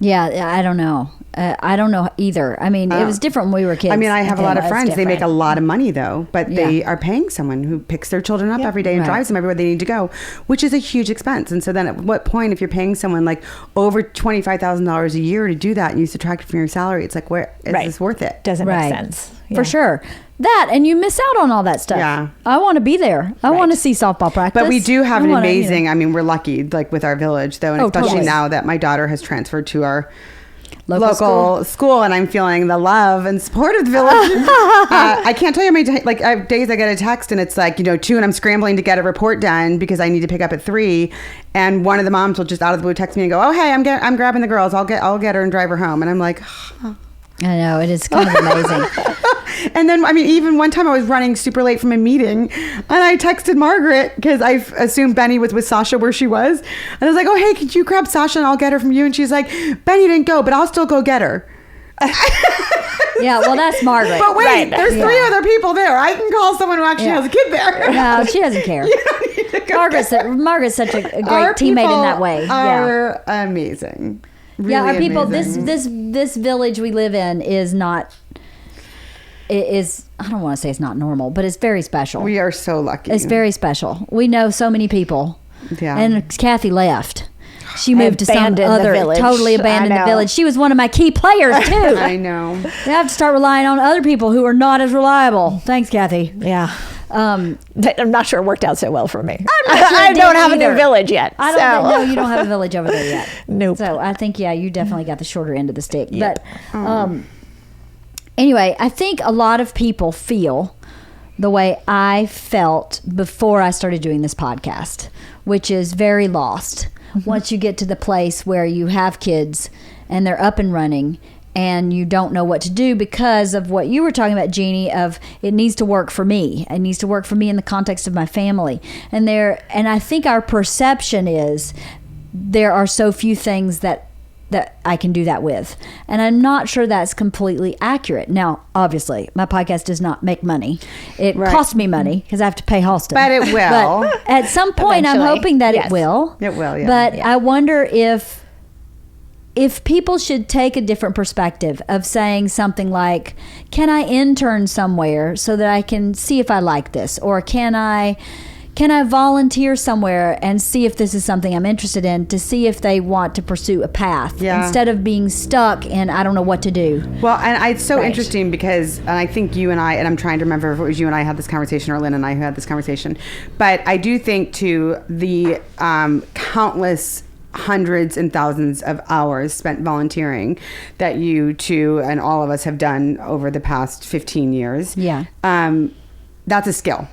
Yeah, I don't know. I don't know either. I mean, it was different when we were kids. I mean, I have a lot of friends. They make a lot of money, though, but they are paying someone who picks their children up every day and drives them everywhere they need to go, which is a huge expense. And so then at what point, if you're paying someone like over $25,000 a year to do that and you subtract it from your salary, it's like, where is this worth it? Doesn't make sense. For sure. That, and you miss out on all that stuff. Yeah. I want to be there. I want to see softball practice. But we do have an amazing, we're lucky, like with our village, though, and especially now that my daughter has transferred to our local school, and I'm feeling the love and support of the village. I can't tell you how many I have days I get a text and it's like 2, and I'm scrambling to get a report done because I need to pick up at 3, and one of the moms will just out of the blue text me and go, "Oh, hey, I'm grabbing the girls. I'll get her and drive her home," and I'm like, I know, it is kind of amazing. And then, even one time I was running super late from a meeting, and I texted Margaret because I assumed Benny was with Sasha where she was. And I was like, "Oh, hey, could you grab Sasha and I'll get her from you?" And she's like, "Benny didn't go, but I'll still go get her." Yeah, well, that's Margaret. But wait, there's 3 other people there. I can call someone who actually has a kid there. No, she doesn't care. Margaret's such a great teammate in that way. Are amazing. Really our people. amazing. This village we live in is not. It is, I don't want to say it's not normal, but it's very special. We are so lucky. It's very special. We know so many people. Yeah. And Cathy left. She moved to some other, totally abandoned the village. She was one of my key players too. I know. We have to start relying on other people who are not as reliable. Thanks, Cathy. Yeah. I'm not sure it worked out so well for me. I don't have a new village yet. No, you don't have a village over there yet. Nope. So I think, you definitely got the shorter end of the stick. Yep. But anyway, I think a lot of people feel the way I felt before I started doing this podcast, which is very lost. once you get to the place where you have kids and they're up and running and you don't know what to do because of what you were talking about, Jeannie, of it needs to work for me. It needs to work for me in the context of my family. And I think our perception is there are so few things that I can do that with. And I'm not sure that's completely accurate. Now, obviously, my podcast does not make money. It costs me money because I have to pay Halston. But it will. But at some point, I'm hoping that it will. It will, yeah. But I wonder if people should take a different perspective of saying something like, can I intern somewhere so that I can see if I like this? Or can I volunteer somewhere and see if this is something I'm interested in, to see if they want to pursue a path instead of being stuck in I don't know what to do. Well, and it's so interesting because I think you and I, and I'm trying to remember if it was you and I had this conversation or Lynn and I who had this conversation, but I do think to the countless hundreds and thousands of hours spent volunteering that you two and all of us have done over the past 15 years. Yeah. That's a skill.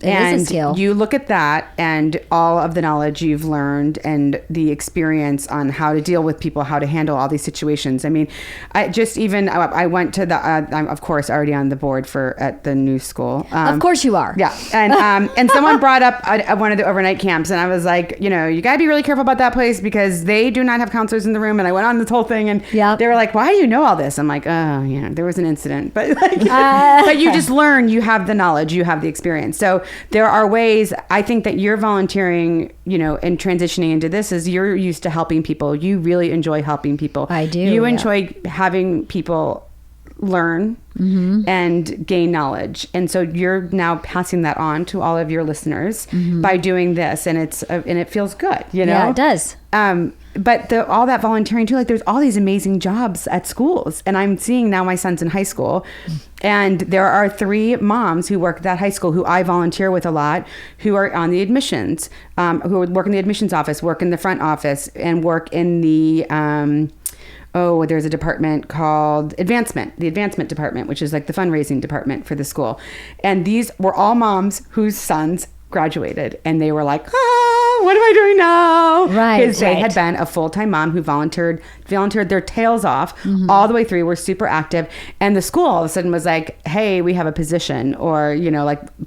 It is a skill. You look at that and all of the knowledge you've learned and the experience on how to deal with people, how to handle all these situations. I mean, I went to the, I'm of course already on the board at the new school. Of course you are. Yeah. And someone brought up one of the overnight camps and I was like, you gotta be really careful about that place because they do not have counselors in the room. And I went on this whole thing and they were like, why do you know all this? I'm like, oh, there was an incident, but but you just learn, you have the knowledge, you have the experience. So there are ways, I think that you're volunteering, and transitioning into this is you're used to helping people. You really enjoy helping people. I do. You enjoy having people learn and gain knowledge. And so you're now passing that on to all of your listeners by doing this. And it feels good, Yeah, it does. But all that volunteering too, like there's all these amazing jobs at schools. And I'm seeing now my son's in high school and there are 3 moms who work at that high school who I volunteer with a lot, who are on the admissions, who work in the admissions office, work in the front office and work in the, there's a department called the advancement department, which is like the fundraising department for the school. And these were all moms whose sons graduated and they were like, what am I doing now? Right. Because they had been a full-time mom who volunteered their tails off all the way through, were super active. And the school all of a sudden was like, hey, we have a position, or,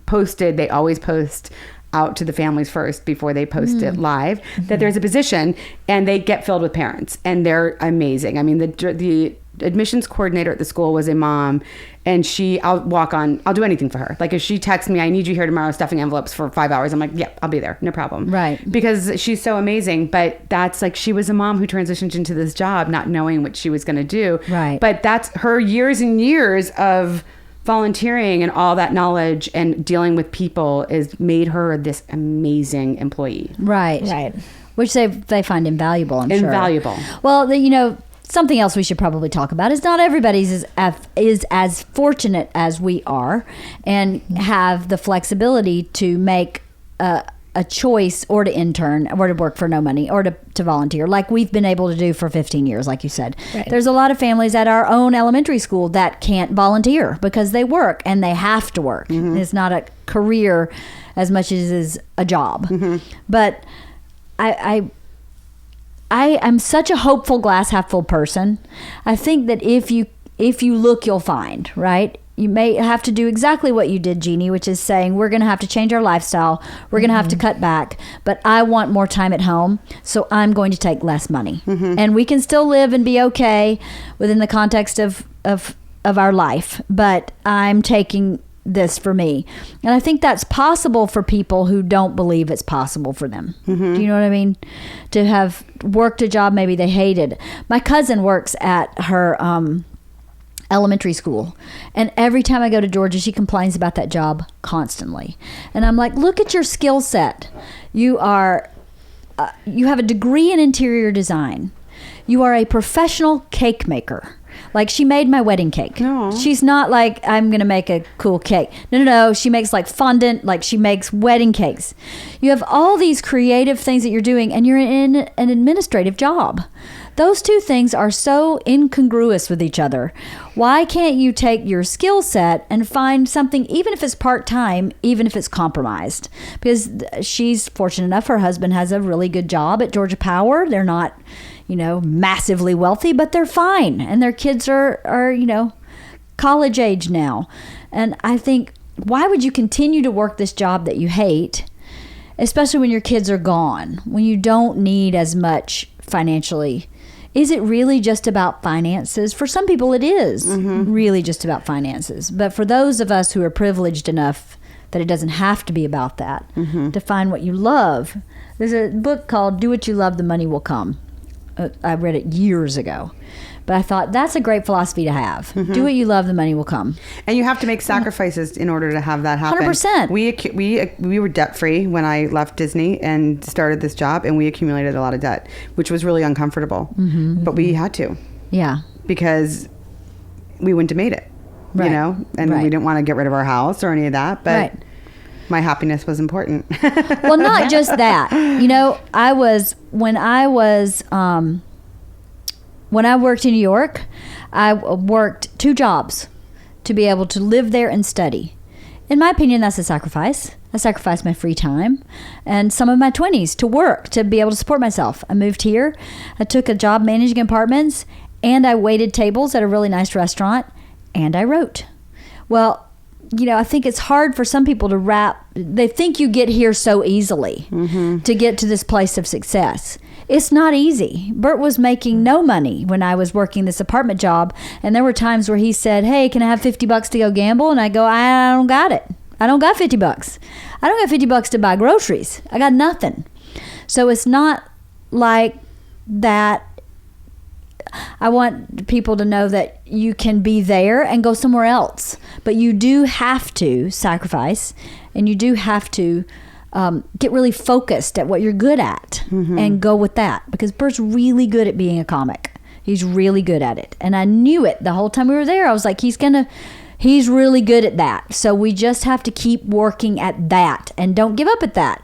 posted, they always post out to the families first before they post it live, that there's a position, and they get filled with parents and they're amazing. I mean, the admissions coordinator at the school was a mom, and I'll do anything for her. Like if she texts me, I need you here tomorrow stuffing envelopes for 5 hours, I'm like, yeah, I'll be there, no problem. Right. Because she's so amazing. But that's like, she was a mom who transitioned into this job not knowing what she was going to do. Right. But that's her years and years of volunteering and all that knowledge and dealing with people has made her this amazing employee. Right. Which they find invaluable, I'm sure. Invaluable. Well, something else we should probably talk about is not everybody's is as fortunate as we are and have the flexibility to make a choice or to intern or to work for no money or to volunteer like we've been able to do for 15 years, like you said. Right. There's a lot of families at our own elementary school that can't volunteer because they work and they have to work. It's not a career as much as it is a job. But I am such a hopeful, glass half full person. I think that if you look, you'll find, right? You may have to do exactly what you did, Jeannie, which is saying we're going to have to change our lifestyle. We're going to have to cut back, but I want more time at home, so I'm going to take less money. And we can still live and be okay within the context of our life, but I'm taking this for me. And I think that's possible for people who don't believe it's possible for them. Do you know what I mean? To have worked a job maybe they hated. My cousin works at her elementary school, and every time I go to Georgia, she complains about that job constantly. And I'm like, look at your skill set. You have a degree in interior design. You are a professional cake maker. Like, she made my wedding cake. No. She's not like, I'm going to make a cool cake. No. She makes like fondant, like she makes wedding cakes. You have all these creative things that you're doing, and you're in an administrative job Those two things are so incongruous with each other. Why can't you take your skill set and find something, even if it's part-time, even if it's compromised? Because she's fortunate enough, her husband has a really good job at Georgia Power. They're not, massively wealthy, but they're fine. And their kids are college age now. And I think, why would you continue to work this job that you hate, especially when your kids are gone, when you don't need as much financially? Is it really just about finances? For some people, it is really just about finances. But for those of us who are privileged enough that it doesn't have to be about that, to find what you love. There's a book called Do What You Love, The Money Will Come. I read it years ago. But I thought that's a great philosophy to have. Do what you love, the money will come. And you have to make sacrifices in order to have that happen. 100%. We were debt free when I left Disney and started this job, and we accumulated a lot of debt, which was really uncomfortable. But we had to. Yeah. Because we wouldn't have made it, and we didn't want to get rid of our house or any of that. But my happiness was important. Well, not just that. When I worked in New York, I worked 2 jobs to be able to live there and study. In my opinion, that's a sacrifice. I sacrificed my free time and some of my 20s to work, to be able to support myself. I moved here. I took a job managing apartments, and I waited tables at a really nice restaurant, and I wrote. Well, I think it's hard for some people to wrap. They think you get here so easily to get to this place of success. It's not easy. Bert was making no money when I was working this apartment job, and there were times where he said, "Hey, can I have $50 to go gamble?" And I go, "I don't got it. I don't got $50. I don't got $50 to buy groceries. I got nothing." So it's not like that. I want people to know that you can be there and go somewhere else, but you do have to sacrifice, and you do have to get really focused at what you're good at and go with that, because Bert's really good at being a comic. He's really good at it. And I knew it the whole time we were there. I was like, he's really good at that. So we just have to keep working at that and don't give up at that.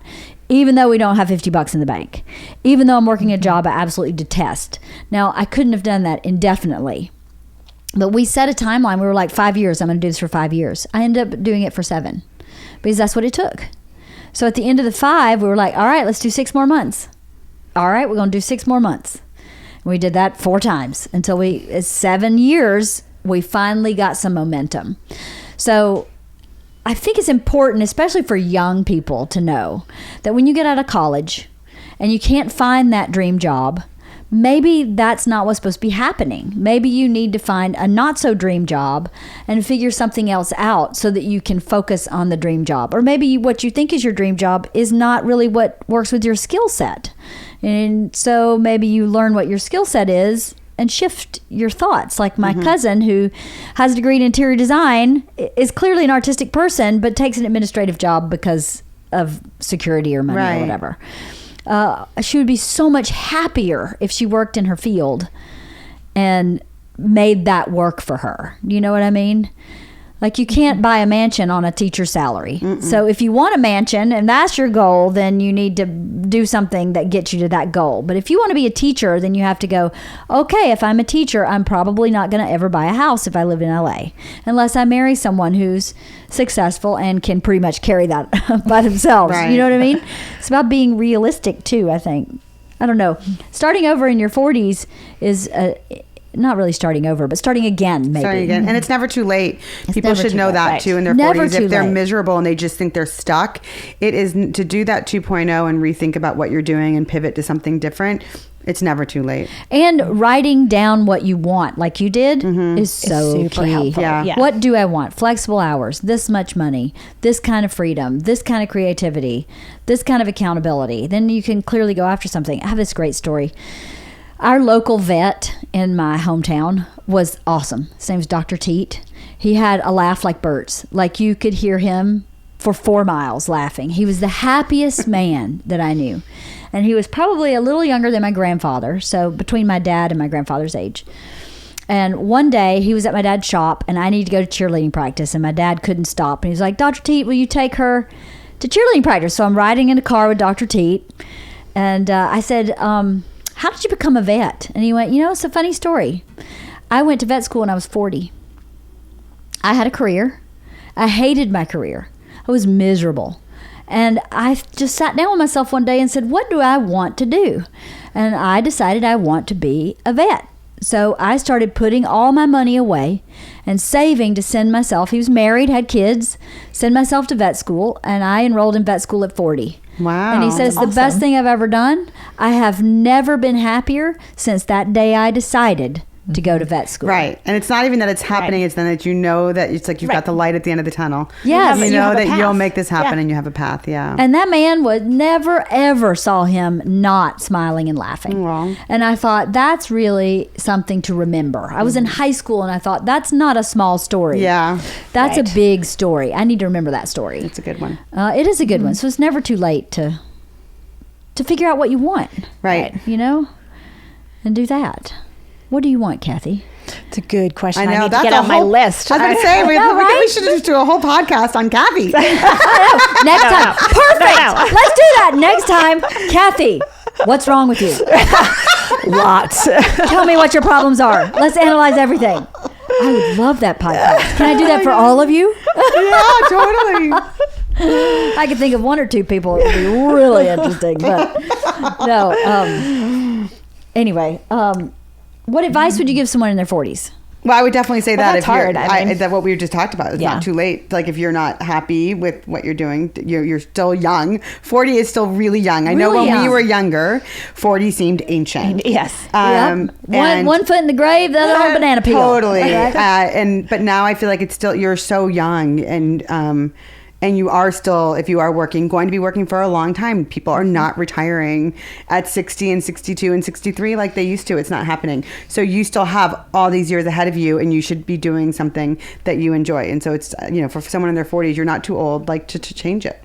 Even though we don't have $50 in the bank, even though I'm working a job I absolutely detest. Now, I couldn't have done that indefinitely, but we set a timeline. We were like, 5 years. I'm going to do this for 5 years. I ended up doing it for 7 because that's what it took. So at the end of the 5, we were like, all right, let's do 6 more months. All right, we're going to do 6 more months. And we did that 4 times until 7 years, we finally got some momentum. So I think it's important, especially for young people, to know that when you get out of college and you can't find that dream job, maybe that's not what's supposed to be happening. Maybe you need to find a not so dream job and figure something else out so that you can focus on the dream job. Or maybe what you think is your dream job is not really what works with your skill set. And so maybe you learn what your skill set is and shift your thoughts. Like my cousin, who has a degree in interior design, is clearly an artistic person, but takes an administrative job because of security or money or whatever. She would be so much happier if she worked in her field and made that work for her. You know what I mean? Like, you can't buy a mansion on a teacher's salary. So if you want a mansion and that's your goal, then you need to do something that gets you to that goal. But if you want to be a teacher, then you have to go, okay, if I'm a teacher, I'm probably not going to ever buy a house if I live in LA, unless I marry someone who's successful and can pretty much carry that by themselves. You know what I mean? It's about being realistic too, I think. I don't know. Starting over in your 40s is not really starting over, but starting again, maybe. Starting again. And it's never too late. People should know that too in their 40s. If they're miserable and they just think they're stuck, it is to do that 2.0 and rethink about what you're doing and pivot to something different. It's never too late. And writing down what you want, like you did, is so super key. helpful. Yeah. What do I want? Flexible hours, this much money, this kind of freedom, this kind of creativity, this kind of accountability. Then you can clearly go after something. I have this great story. Our local vet in my hometown was awesome. His name was Dr. Teat. He had a laugh like Bert's. Like, you could hear him for 4 miles laughing. He was the happiest man that I knew. And he was probably a little younger than my grandfather, so between my dad and my grandfather's age. And one day he was at my dad's shop, and I needed to go to cheerleading practice, and my dad couldn't stop. And he was like, Dr. Teat, will you take her to cheerleading practice? So I'm riding in a car with Dr. Teat, and I said, how did you become a vet? And he went, it's a funny story. I went to vet school when I was 40. I had a career. I hated my career. I was miserable. And I just sat down with myself one day and said, what do I want to do? And I decided I want to be a vet. So I started putting all my money away and saving to send myself. He was married, had kids, send myself to vet school. And I enrolled in vet school at 40. Wow. And he said, it's the best thing I've ever done. I have never been happier since that day I decided to go to vet school. Right. And it's not even that it's happening, it's then that you know that it's like you've got the light at the end of the tunnel. Yes. You You know have a that path. you'll make this happen and you have a path. Yeah. And that man would never, ever saw him not smiling and laughing. Wow. And I thought, that's really something to remember. I was in high school and I thought, that's not a small story. Yeah. That's Right. a big story. I need to remember that story. It's a good one. It is a good one. So it's never too late to figure out what you want. Right. And do that. What do you want, Kathy? It's a good question. I I know. need That's to get a out my whole- list. I was going to say, we right? should just do a whole podcast on Kathy. Next time. Perfect. No. Let's do that next time. Kathy, what's wrong with you? Lots. Tell me what your problems are. Let's analyze everything. I would love that podcast. Can I do that for all of you? Yeah, totally. I could think of one or two people that would be really interesting, but no. Anyway, what advice would you give someone in their 40s? Well, I would definitely say that that's if you're, hard. I mean- that what we just talked about, it's Yeah. not too late. Like if you're not happy with what you're doing, you're still young. 40 is still really young. I know Really when we young. were younger, 40 seemed ancient. Yes. Yep. And One foot in the grave, the other on a banana peel. Totally. Right? But now I feel like it's still, you're so young and you are still, if you are working, going to be working for a long time. People are not retiring at 60 and 62 and 63 like they used to. It's not happening. So you still have all these years ahead of you and you should be doing something that you enjoy. And so it's, for someone in their 40s, you're not too old like to change it.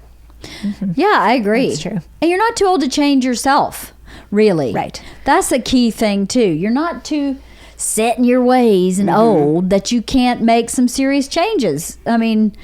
Yeah, I agree. That's true. And you're not too old to change yourself, really. Right. That's a key thing, too. You're not too set in your ways and Mm-hmm. old that you can't make some serious changes. I mean,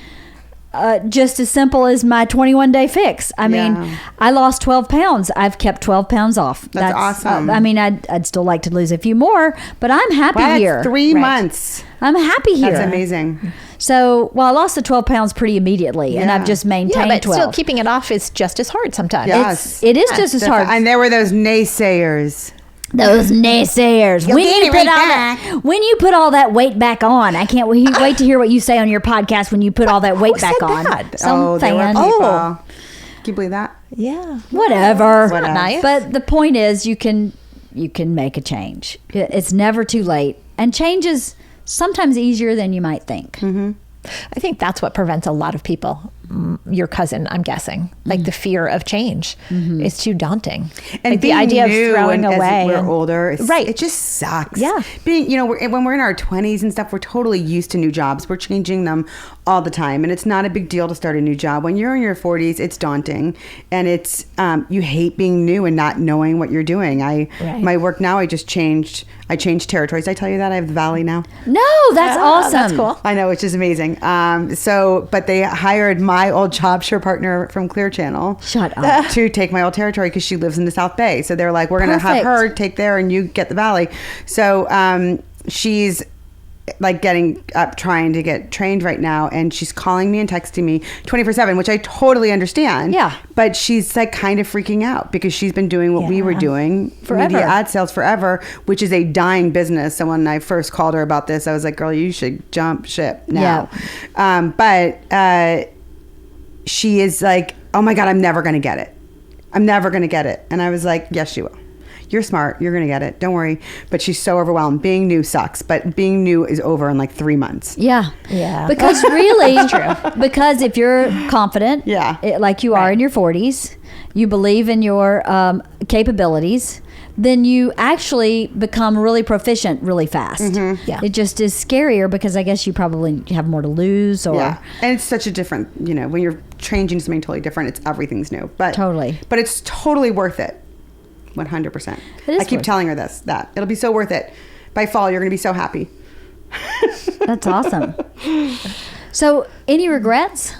just as simple as my 21-day fix. I mean, Yeah. I lost 12 pounds. I've kept 12 pounds off. That's awesome. I mean, I'd still like to lose a few more, but I'm happy Wow, here. that's 3 Right. months. I'm happy here. That's amazing. So, well, I lost the 12 pounds pretty immediately, and Yeah. I've just Yeah, maintained but 12. still keeping it off is just as hard sometimes. Yes. It is just as hard. And there were those naysayers. Those naysayers. You'll gain it right back. When you put all that weight back on, I can't wait to hear what you say on your podcast when you put all that weight back said on. that? Some there were fan. people. Can you believe that? Yeah. Whatever. Whatever. Nice. But the point is, you can make a change. It's never too late, and change is sometimes easier than you might think. I think that's what prevents a lot of people. Your cousin, I'm guessing, like the fear of change is too daunting. And like the being idea of new throwing and away. as we're and- older, Right. It just sucks. Yeah. Being, when we're in our 20s and stuff, we're totally used to new jobs. We're changing them all the time, and it's not a big deal to start a new job. When you're in your 40s, it's daunting, and it's you hate being new and not knowing what you're doing. My work now, I changed territories. Did I tell you that I have the Valley now? No, that's Oh, awesome. That's cool. I know, which is amazing. But they hired my old job share partner from Clear Channel. Shut up. To take my old territory because she lives in the South Bay. So they're like, we're going to have Perfect. her take there and you get the Valley. So she's like getting up trying to get trained right now, and she's calling me and texting me 24/7, which I totally understand. Yeah. But she's like kind of freaking out because she's been doing what we were Yeah. doing Forever. media ad sales forever, which is a dying business. So when I first called her about this, I was like, girl, you should jump ship now. But she is like, oh my God, I'm never going to get it. I'm never going to get it. And I was like, yes, you will. You're smart. You're going to get it. Don't worry. But she's so overwhelmed. Being new sucks, but being new is over in like 3 months. Yeah. Yeah. Because really, because if you're confident, Yeah. like you are in your 40s, you believe in your capabilities, then you actually become really proficient really fast. Yeah. It just is scarier because I guess you probably have more to lose or Yeah. And it's such a different, when you're changing to something totally different, everything's new. But Totally. But it's totally worth it. 100%. It is I keep worth telling her that it'll be so worth it. By fall, you're going to be so happy. That's awesome. So, any regrets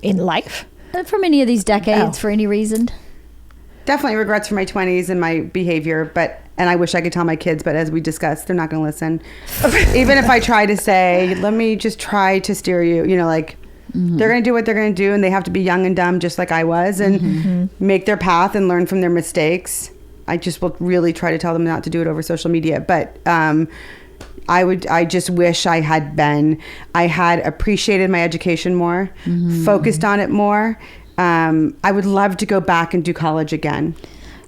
In life? from any of these decades Oh. for any reason? definitely regrets for my 20s and my behavior, and I wish I could tell my kids, but as we discussed, they're not going to listen. Even if I try to say, let me just try to steer you, they're going to do what they're going to do, and they have to be young and dumb just like I was, and make their path and learn from their mistakes. I just will really try to tell them not to do it over social media. But I just wish I had appreciated my education more, focused on it more. I would love to go back and do college again.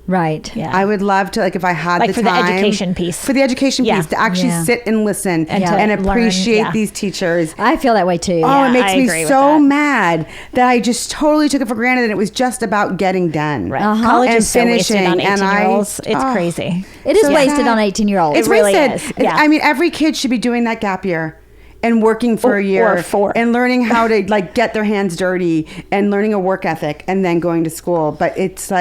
Right. Yeah. I would love to, if I had the time. For the education piece. For the education piece, to actually sit and listen and appreciate these teachers. I feel that way too. Oh, it makes me so mad that I just totally took it for granted and it was just about getting done. Right. College is so wasted on 18-year-olds. It's crazy. It is wasted on 18-year-olds. It's really wasted. Is. Yeah. I mean, every kid should be doing that gap year. And working for a year or 4 and learning how to get their hands dirty and learning a work ethic and then going to school. But it's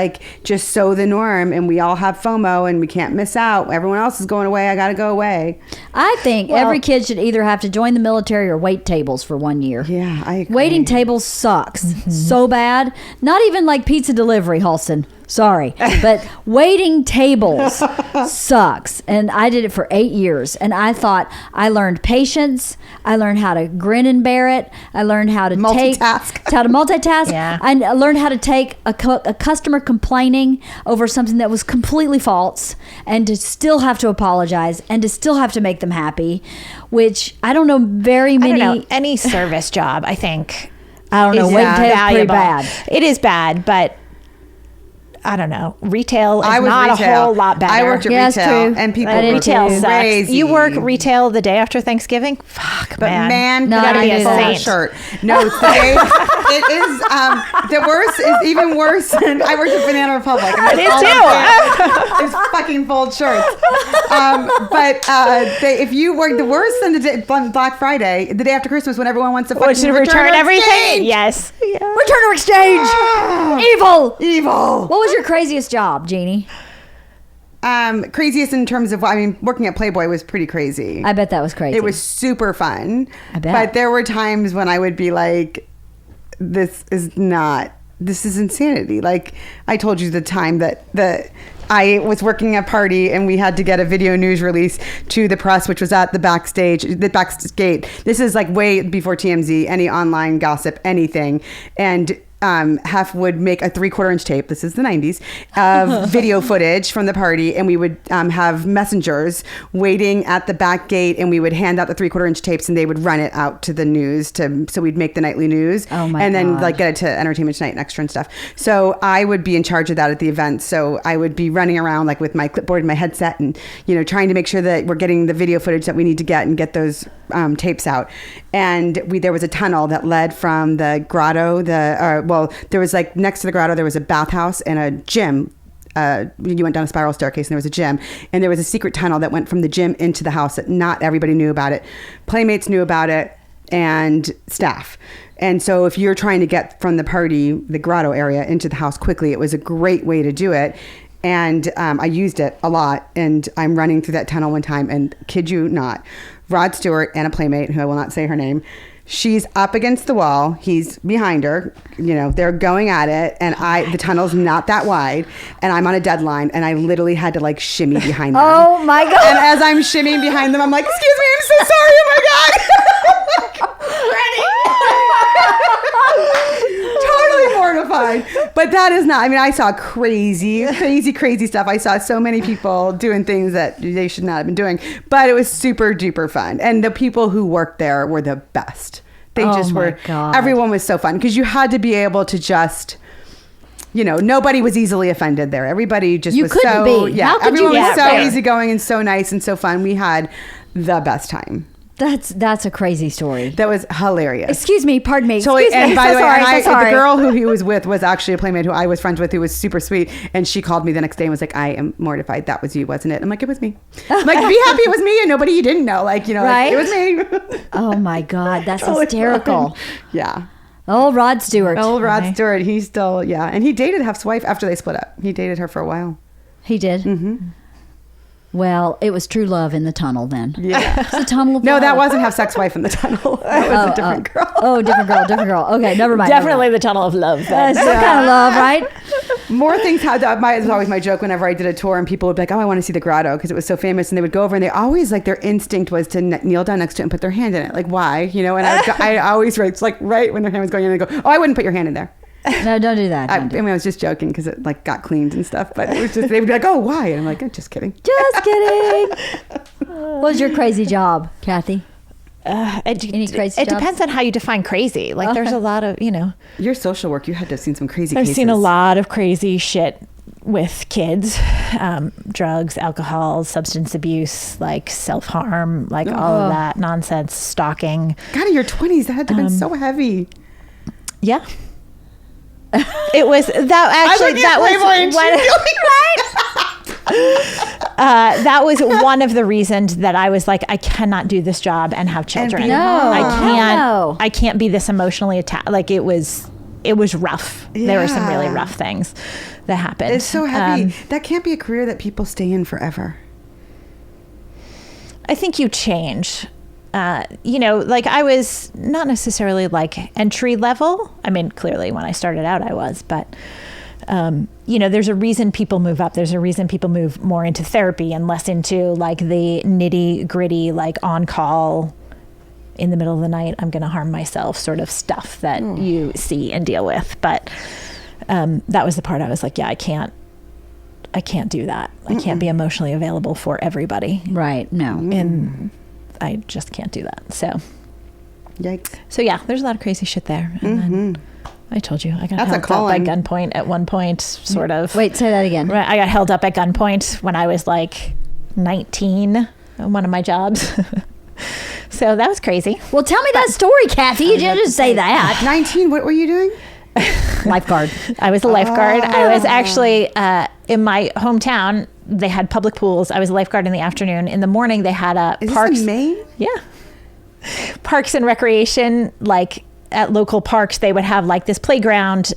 just so the norm, and we all have FOMO and we can't miss out. Everyone else is going away. I got to go away. I think every kid should either have to join the military or wait tables for 1 year. Yeah, I agree. Waiting tables sucks so bad. Not even like pizza delivery, Halston. Sorry, but waiting tables sucks. And I did it for 8 years. And I thought I learned patience. I learned how to grin and bear it. I learned how to multitask. Yeah. I learned how to take a customer complaining over something that was completely false and to still have to apologize and to still have to make them happy, which I don't know very many. I don't know. Any service job, I think. I don't know. Waiting tables pretty bad. It is bad, but I don't know. Retail is not a whole lot better. I worked at retail, and people retail sucks. Crazy. You work retail the day after Thanksgiving? Fuck, but man, no, you gotta be be a saint. Shirt. No, it's the day. It is the worst. Is even worse. And I worked at Banana Republic. I did too. It's fucking fold shirts. If you work the worst than the day, Black Friday, the day after Christmas, when everyone wants to fucking return everything. Exchange. Yes. Yeah. Return or exchange. Evil. What was your craziest job, Jeannie? Craziest in terms of, working at Playboy was pretty crazy. I bet that was crazy. It was super fun. I bet. But there were times when I would be like, this is insanity. Like I told you the time that I was working a party and we had to get a video news release to the press, which was at the backstage gate. This is way before TMZ, any online gossip, anything. And Hef would make a 3/4 inch tape. This is the 90s of video footage from the party, and we would have messengers waiting at the back gate, and we would hand out the 3/4 inch tapes, and they would run it out to the news so we'd make the nightly news. Oh my and then God. get it to Entertainment Tonight and Extra and stuff. So I would be in charge of that at the event. So I would be running around with my clipboard and my headset, and trying to make sure that we're getting the video footage that we need to get and get those tapes out. And there was a tunnel that led from the grotto. There was next to the grotto, there was a bathhouse and a gym. You went down a spiral staircase and there was a gym, and there was a secret tunnel that went from the gym into the house that not everybody knew about it. Playmates knew about it, and staff. And so if you're trying to get from the party, the grotto area, into the house quickly, it was a great way to do it. And I used it a lot. And I'm running through that tunnel one time, and kid you not, Rod Stewart and a playmate, who I will not say her name, she's up against the wall. He's behind her. They're going at it, and the tunnel's not that wide, and I'm on a deadline, and I literally had to shimmy behind them. Oh my God! And as I'm shimmying behind them, I'm like, "Excuse me, I'm so sorry. Oh my God!" Totally mortified. But that is not. I saw crazy stuff. I saw so many people doing things that they should not have been doing. But it was super duper fun, and the people who worked there were the best. They just were. God. Everyone was so fun because you had to be able to just. Nobody was easily offended there. Everybody just was couldn't so. be. Yeah, How could everyone you was so ever? easygoing and so nice and so fun. We had the best time. That's a crazy story. That was hilarious. Excuse me, pardon me. Totally. Excuse me. And by the way, sorry. the girl who he was with was actually a playmate who I was friends with, who was super sweet. And she called me the next day and was like, "I am mortified. That was you, wasn't it?" I'm like, "It was me." I'm like, "Be happy it was me and nobody you didn't know." Right? It was me. Oh my God, that's Totally hysterical. fun. Yeah. Oh, Rod Stewart. Rod Stewart. He's still, and he dated Hef's wife after they split up. He dated her for a while. He did? Mm-hmm. Well, it was true love in the tunnel then. Yeah. It's a tunnel of No, love. that wasn't Hef's ex-wife in the tunnel. That was a different girl. Oh, different girl. Okay, never mind. Definitely the tunnel of love. Some kind of love, right? More things had that. It was always my joke whenever I did a tour and people would be like, oh, I want to see the grotto because it was so famous. And they would go over and they always like their instinct was to kneel down next to it and put their hand in it. Like, why? You know, and I always it's like right when their hand was going in, they go, oh, I wouldn't put your hand in there. No, don't do that. I mean, I was just joking because it like got cleaned and stuff, but it was just, they would be like, oh, why? And I'm like, oh, just kidding. Just kidding. What was your crazy job, Cathy? Any crazy It jobs? depends on how you define crazy. Like there's a lot of, Your social work, you had to have seen some crazy I've cases. seen a lot of crazy shit with kids, drugs, alcohol, substance abuse, like self-harm, like all of that nonsense, stalking. God, in your 20s, that had to have been so heavy. Yeah. It was that actually that was that was one of the reasons that I was like, I cannot do this job and have children. I can't be this emotionally attached. Like it was rough. Yeah. There were some really rough things that happened. It's so heavy. That can't be a career that people stay in forever. I think you change. Like I was not necessarily like entry level. I mean, clearly when I started out I was, but there's a reason people move up. There's a reason people move more into therapy and less into like the nitty gritty, like on call in the middle of the night, I'm going to harm myself sort of stuff that you see and deal with. But that was the part I was like, yeah, I can't do that. I can't be emotionally available for everybody. Right. No. And I just can't do that. So, yikes. So yeah, there's a lot of crazy shit there. And then I told you I got held up by gunpoint at one point, sort of. Wait, say that again. I got held up at gunpoint when I was like 19 on one of my jobs. So that was crazy. Well, tell me that story, Cathy. You didn't just say that. 19, what were you doing? Lifeguard. I was a lifeguard. I was actually in my hometown. They had public pools. I was a lifeguard in the afternoon. In the morning, they had parks. This in Maine? Yeah. Parks and recreation, like at local parks, they would have like this playground.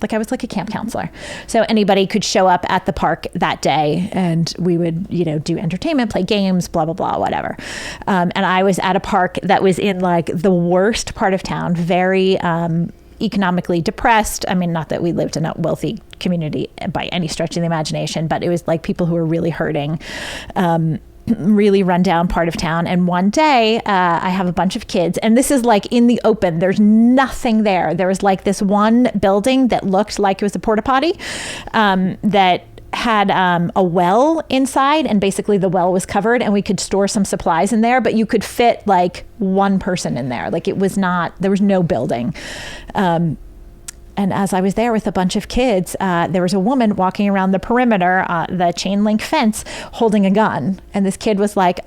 Like I was like a camp counselor. So anybody could show up at the park that day and we would, do entertainment, play games, blah, blah, blah, whatever. And I was at a park that was in like the worst part of town, very economically depressed. I mean, not that we lived in a wealthy community by any stretch of the imagination, but it was like people who were really hurting, really rundown part of town. And one day I have a bunch of kids and this is like in the open, there's nothing there. There was like this one building that looked like it was a porta potty that had a well inside, and basically the well was covered and we could store some supplies in there, but you could fit like one person in there. Like there was no building. And as I was there with a bunch of kids, there was a woman walking around the perimeter, the chain link fence, holding a gun. And this kid was like,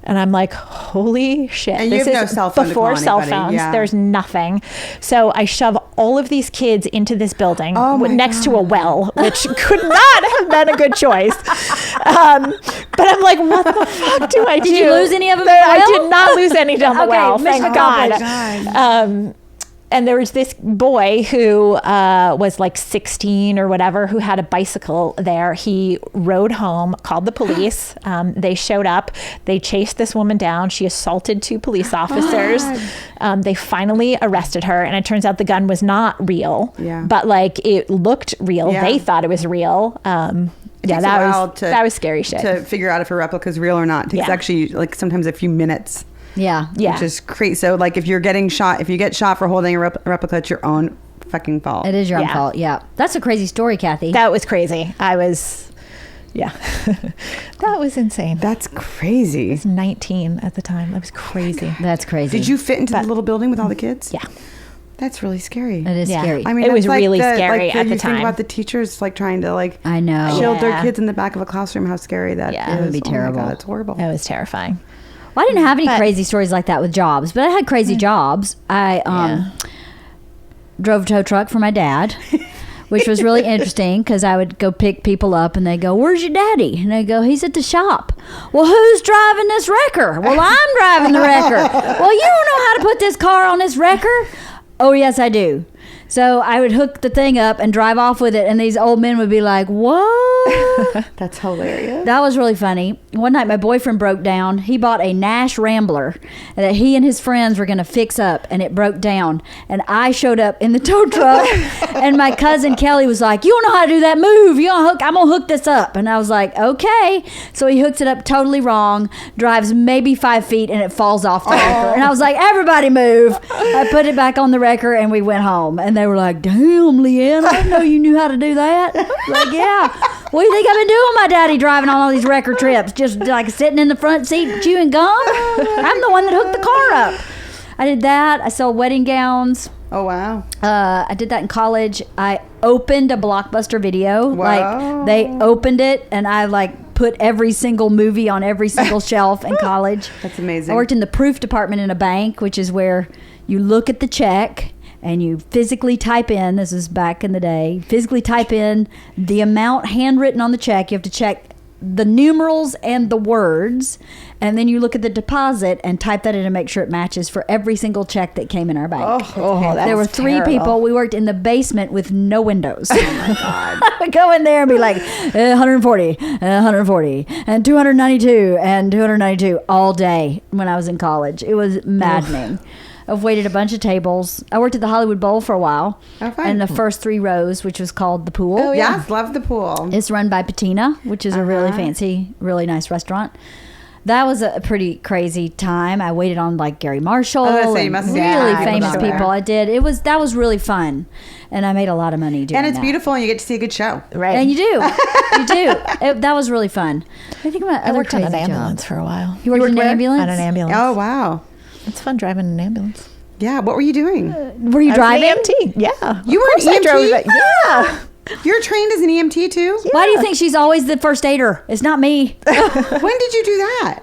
and I'm like, holy shit. And you have no cell phone before cell phones. Yeah. There's nothing. So I shove all of these kids into this building next to a well, which could not have been a good choice. But I'm like, what the fuck do I do? Did you lose any of them? I did not lose any down the well. Thank God. And there was this boy who was like 16 or whatever, who had a bicycle there. He rode home, called the police. They showed up. They chased this woman down. She assaulted 2 police officers. They finally arrested her. And it turns out the gun was not real, but like it looked real. Yeah. They thought it was real. That was scary shit. To figure out if a replica is real or not. It takes actually like sometimes a few minutes. Yeah. Which is crazy. So like if you get shot for holding a replica, it's your own fucking fault. It is your own fault. Yeah. That's a crazy story, Cathy. That was crazy. That was insane. That's crazy. I was 19 at the time. That was crazy. That's crazy. Did you fit into the little building with all the kids? Yeah. That's really scary. It is scary. I mean, it was really scary at the you time. Think about the teachers like trying to like I know shield their kids in the back of a classroom. How scary that is. It would be terrible. Oh my God, it's horrible. It was terrifying. Well, I didn't have any crazy stories like that with jobs, but I had crazy jobs. I drove a tow truck for my dad, which was really interesting because I would go pick people up and they go, "Where's your daddy?" And I go, "He's at the shop." "Well, who's driving this wrecker?" "Well, I'm driving the wrecker." "Well, you don't know how to put this car on this wrecker." "Oh, yes, I do." So I would hook the thing up and drive off with it, and these old men would be like, what? That's hilarious. That was really funny. One night my boyfriend broke down. He bought a Nash Rambler that he and his friends were going to fix up, and it broke down. And I showed up in the tow truck, and my cousin Kelly was like, you don't know how to do that move. I'm going to hook this up. And I was like, okay. So he hooks it up totally wrong, drives maybe 5 feet, and it falls off the wrecker. And I was like, everybody move. I put it back on the wrecker, and we went home. And they were like, damn, Leanne, I didn't know you knew how to do that. Like, yeah. What do you think I've been doing, my daddy, driving on all these record trips? Just like sitting in the front seat chewing gum? I'm the one that hooked the car up. I did that. I sold wedding gowns. Oh, wow. I did that in college. I opened a Blockbuster video. Wow. Like, they opened it, and I like put every single movie on every single shelf in college. That's amazing. I worked in the proof department in a bank, which is where you look at the check and you physically type in, this is back in the day, physically type in the amount handwritten on the check. You have to check the numerals and the words, and then you look at the deposit and type that in and make sure it matches for every single check that came in our bank. There were 3 people. We worked in the basement with no windows. Oh my God. I would go in there and be like 140, 140, and 292, and 292 all day when I was in college. It was maddening. I've waited a bunch of tables. I worked at the Hollywood Bowl for a while. Oh, fine. In the first 3 rows, which was called the Pool. Oh, yes, love the Pool. It's run by Patina, which is a really fancy, really nice restaurant. That was a pretty crazy time. I waited on like Gary Marshall and really famous people. I did. That was really fun, and I made a lot of money doing that. And it's beautiful, and you get to see a good show, Right. And you do, you do. That was really fun. I think about I worked on an ambulance for a while. You worked in an ambulance? On an ambulance. Oh, wow. It's fun driving an ambulance. Yeah, what were you doing? Were you driving? An EMT. Yeah. You were an EMT? Yeah. You're trained as an EMT too? Yeah. Why do you think she's always the first aider? It's not me. When did you do that?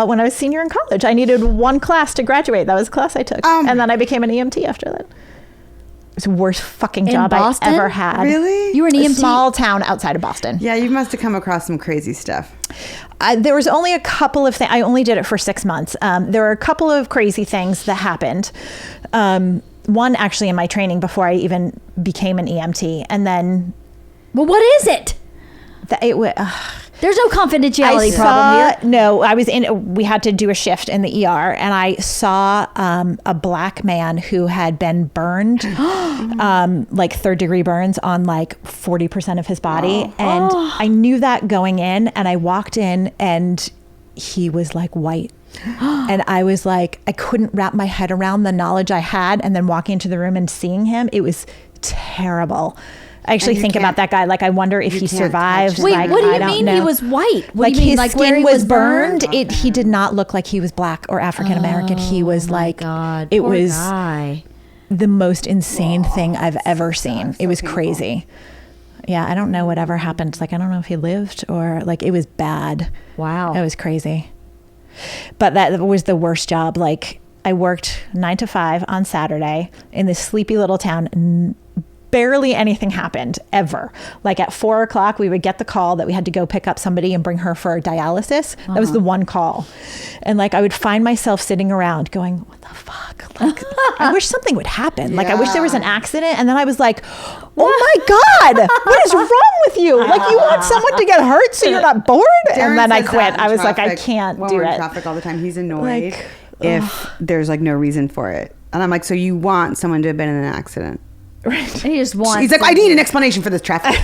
When I was senior in college. I needed 1 class to graduate. That was the class I took. And then I became an EMT after that. It was the worst fucking job I ever had. Really? You were an EMT? A small town outside of Boston. Yeah, you must have come across some crazy stuff. There was only a couple of things. I only did it for 6 months. There were a couple of crazy things that happened. One actually in my training before I even became an EMT. And then... Well, what is it? There's no confidentiality problem here. No, we had to do a shift in the ER, and I saw a black man who had been burned, like 3rd-degree burns on like 40% of his body. And I knew that going in, and I walked in, and he was like white. And I was like, I couldn't wrap my head around the knowledge I had, and then walking into the room and seeing him, it was terrible. I actually think about that guy. Like, I wonder if he survived. Wait, like, what do you mean he was white? What like do you mean? his Like skin where he was burned. Okay. He did not look like he was black or African American. He was like, God, it poor was guy. the most insane thing I've ever seen. It was crazy. Yeah, I don't know whatever happened. Like, I don't know if he lived or like, it was bad. Wow. It was crazy. But that was the worst job. Like, I worked 9 to 5 on Saturday in this sleepy little town. Barely anything happened ever. Like at 4 o'clock, we would get the call that we had to go pick up somebody and bring her for dialysis. That was the one call. And like, I would find myself sitting around going, what the fuck? Like, I wish something would happen. Like, I wish there was an accident. And then I was like, oh my God, what is wrong with you? Like, you want someone to get hurt so you're not bored? Darren and then I says quit. that I in was like, I traffic, can't when do we're in it. traffic all the time. He's annoyed Like, if there's like no reason for it. And I'm like, so you want someone to have been in an accident? Right. He just wants. He's like, I need an explanation for this traffic.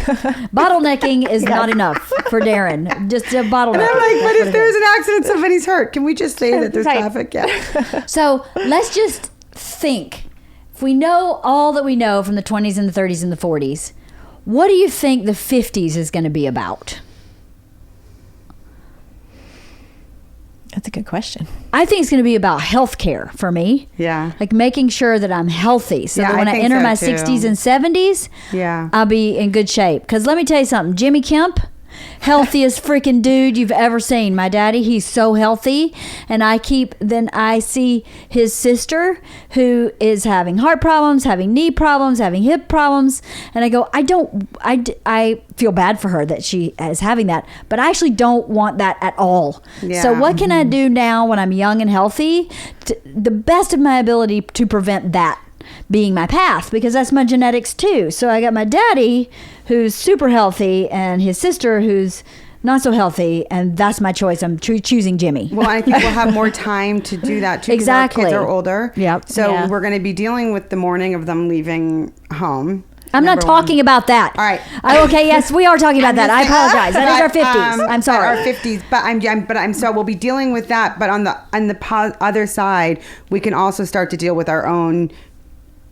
Bottlenecking is not enough for Darren. Just a bottleneck. And I'm like, but if there's an accident, somebody's hurt. Can we just say that there's Right. traffic? Yeah. So let's just think. If we know all that we know from the 20s and the 30s and the 40s, what do you think the 50s is going to be about? That's a good question. I think it's going to be about healthcare for me. Yeah. Like making sure that I'm healthy so Yeah, that when I I think enter so, my too. 60s and 70s, Yeah. I'll be in good shape. Because let me tell you something. Jimmy Kemp, healthiest freaking dude you've ever seen. My daddy, he's so healthy. And then I see his sister who is having heart problems, having knee problems, having hip problems. And I go, I feel bad for her that she is having that, but I actually don't want that at all. Yeah. So what can I do now when I'm young and healthy? The best of my ability to prevent that. being my path because that's my genetics too. So I got my daddy who's super healthy and his sister who's not so healthy, and that's my choice. I'm choosing Jimmy. Well, I think we'll have more time to do that too. Exactly. Our kids are older. Yep. So we're going to be dealing with the morning of them leaving home. I'm not talking about that. All right. Okay. Yes, we are talking about that. I apologize. That is our 50s. I'm sorry. Our 50s, but so we'll be dealing with that. But on the other side, we can also start to deal with our own,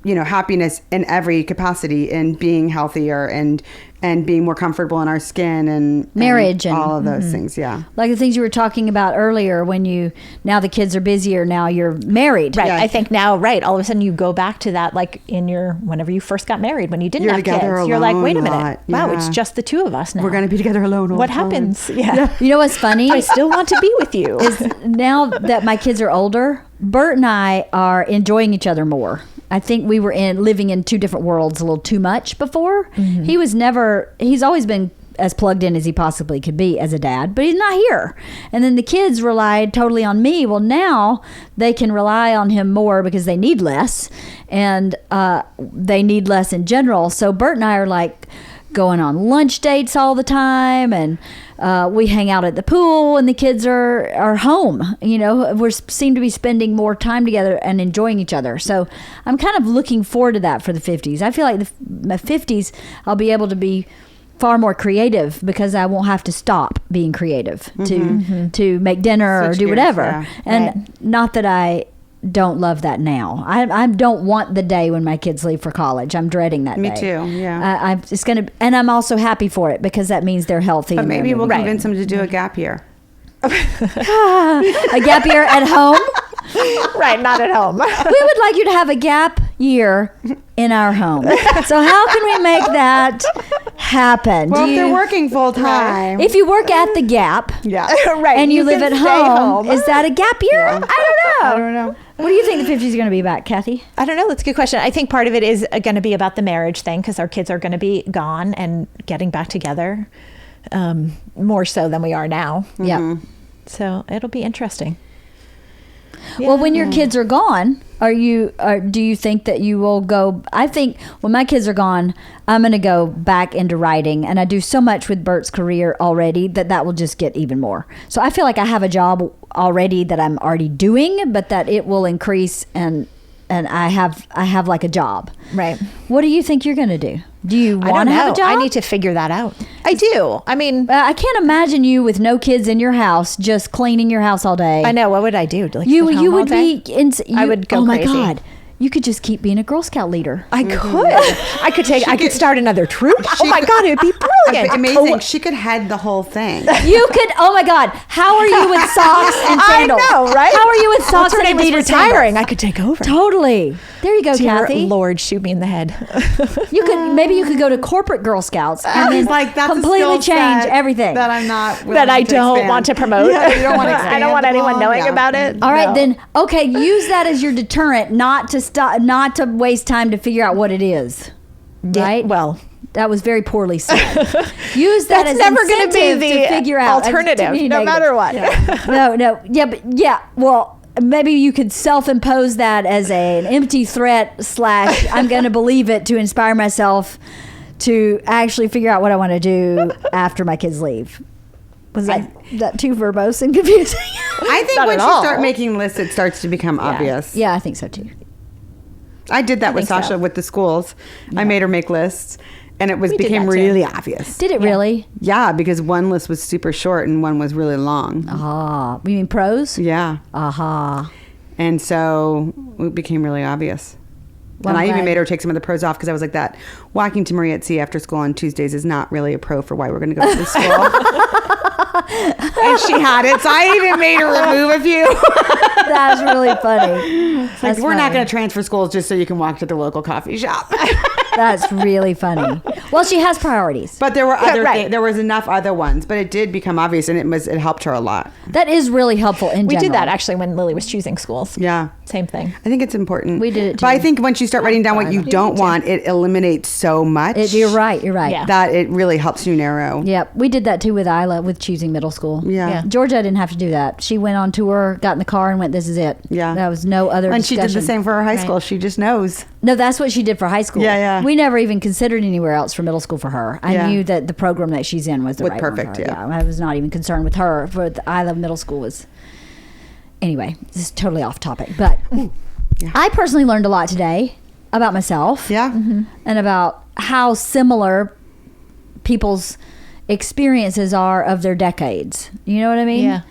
happiness in every capacity, and being healthier and being more comfortable in our skin and marriage and all of those things. Yeah. Like the things you were talking about earlier now the kids are busier, now you're married. Right. Yeah. I think now, all of a sudden you go back to that, like whenever you first got married, when you didn't You're have together kids, you're like, alone wait a a minute. lot. Wow, Yeah. it's just the two of us now. We're going to be together alone all What the time. happens? Yeah. You know what's funny? I still want to be with you. is now that my kids are older, Bert and I are enjoying each other more. I think we were living in two different worlds a little too much before. He's always been as plugged in as he possibly could be as a dad, but he's not here. And then the kids relied totally on me. Well, now they can rely on him more because they need less, and they need less in general. So Bert and I are like going on lunch dates all the time, and we hang out at the pool, and the kids are home. We seem to be spending more time together and enjoying each other. So I'm kind of looking forward to that for the 50s. I feel like my 50s, I'll be able to be far more creative because I won't have to stop being creative to make dinner or do whatever. Yeah. And not that I don't love that now. I don't want the day when my kids leave for college. I'm dreading that Me day. too, yeah. And I'm also happy for it because that means they're healthy. But and maybe they're we'll moving. convince them to do a gap year. A gap year at home. Right, not at home. We would like you to have a gap year in our home. So how can we make that happen? Well, if they're working full time. If you work at the Gap, Yeah. Right. and you live can at stay home, is that a gap year? I don't know. I don't know. What do you think the 50s are going to be about, Kathy? I don't know. That's a good question. I think part of it is going to be about the marriage thing because our kids are going to be gone and getting back together more so than we are now. Yeah. So it'll be interesting. Well, when your kids are gone, do you think that you will go? I think when my kids are gone, I'm going to go back into writing, and I do so much with Bert's career already that will just get even more. So I feel like I have a job already that I'm already doing, but that it will increase, and I have like a job. Right. What do you think you're going to do? Do you want to have a job? I need to figure that out. I do. I mean, I can't imagine you with no kids in your house, just cleaning your house all day. I know. What would I do? Like, You sit home all would day? be. I would go Oh my crazy. God! You could just keep being a Girl Scout leader. I could. I could start another troop. Oh my could- God, it'd be brilliant. Amazing. She could head the whole thing. You could. Oh my God! How are you with socks and sandals? I know, right? How are you with socks and Alternative is Adidas retiring. sandals? I could take over. Totally. There you go, Dear Kathy. Lord, shoot me in the head. Maybe you could go to corporate Girl Scouts and then Like, that's a completely skill change set everything. that I'm not. that willing I to don't expand. want to promote. Yeah, you don't want to I don't want expand anyone upon. knowing Yeah. about it. All right, No. then. Okay, use that as your deterrent, not to waste time to figure out what it is. Yeah, Right? well, That was very poorly said. Use that That's as never gonna be incentive the to figure out alternative, to be no negative. matter what. No. Yeah, but yeah. Well, maybe you could self-impose that as an empty threat / I'm going to believe it to inspire myself to actually figure out what I want to do after my kids leave. Was that too verbose and confusing? I think Not once at you all. start making lists, it starts to become obvious. Yeah, I think so too. I did that with think so. Sasha with the schools. I made her make lists, and it We did became that too. really obvious. Did it really? Yeah, because one list was super short and one was really long. Ah, you mean pros? Yeah, Aha. and so it became really obvious. Well, and I I'm even glad. made her take some of the pros off because I was like, that walking to Maria at Sea after school on Tuesdays is not really a pro for why we're going to go to the school. And she had it, so I even made her remove a few. That's really funny. Like, we're not going to transfer schools just so you can walk to the local coffee shop. That's really funny. Well, she has priorities. But there were other right. there was enough other ones, but it did become obvious, and it helped her a lot. That is really helpful in We general. did that actually when Lily was choosing schools. Yeah. Same thing. I think it's important. We did it But I too. think once you start writing down what you don't want, it eliminates so much. You're right. Yeah. That it really helps you narrow. Yep, we did that too with Isla with choosing middle school. Yeah. Yeah. Georgia didn't have to do that. She went on tour, got in the car, and went, "This is it." Yeah. There was no other. And she did the discussion. same for her high school. She just knows. No, that's what she did for high school. Yeah. We never even considered anywhere else for middle school for her. I knew that the program that she's in was the right perfect, one for her. yeah. I was not even concerned with her. But I Love Middle School was... Anyway, this is totally off topic. But I personally learned a lot today about myself. Yeah. And about how similar people's experiences are of their decades. You know what I mean? Yeah.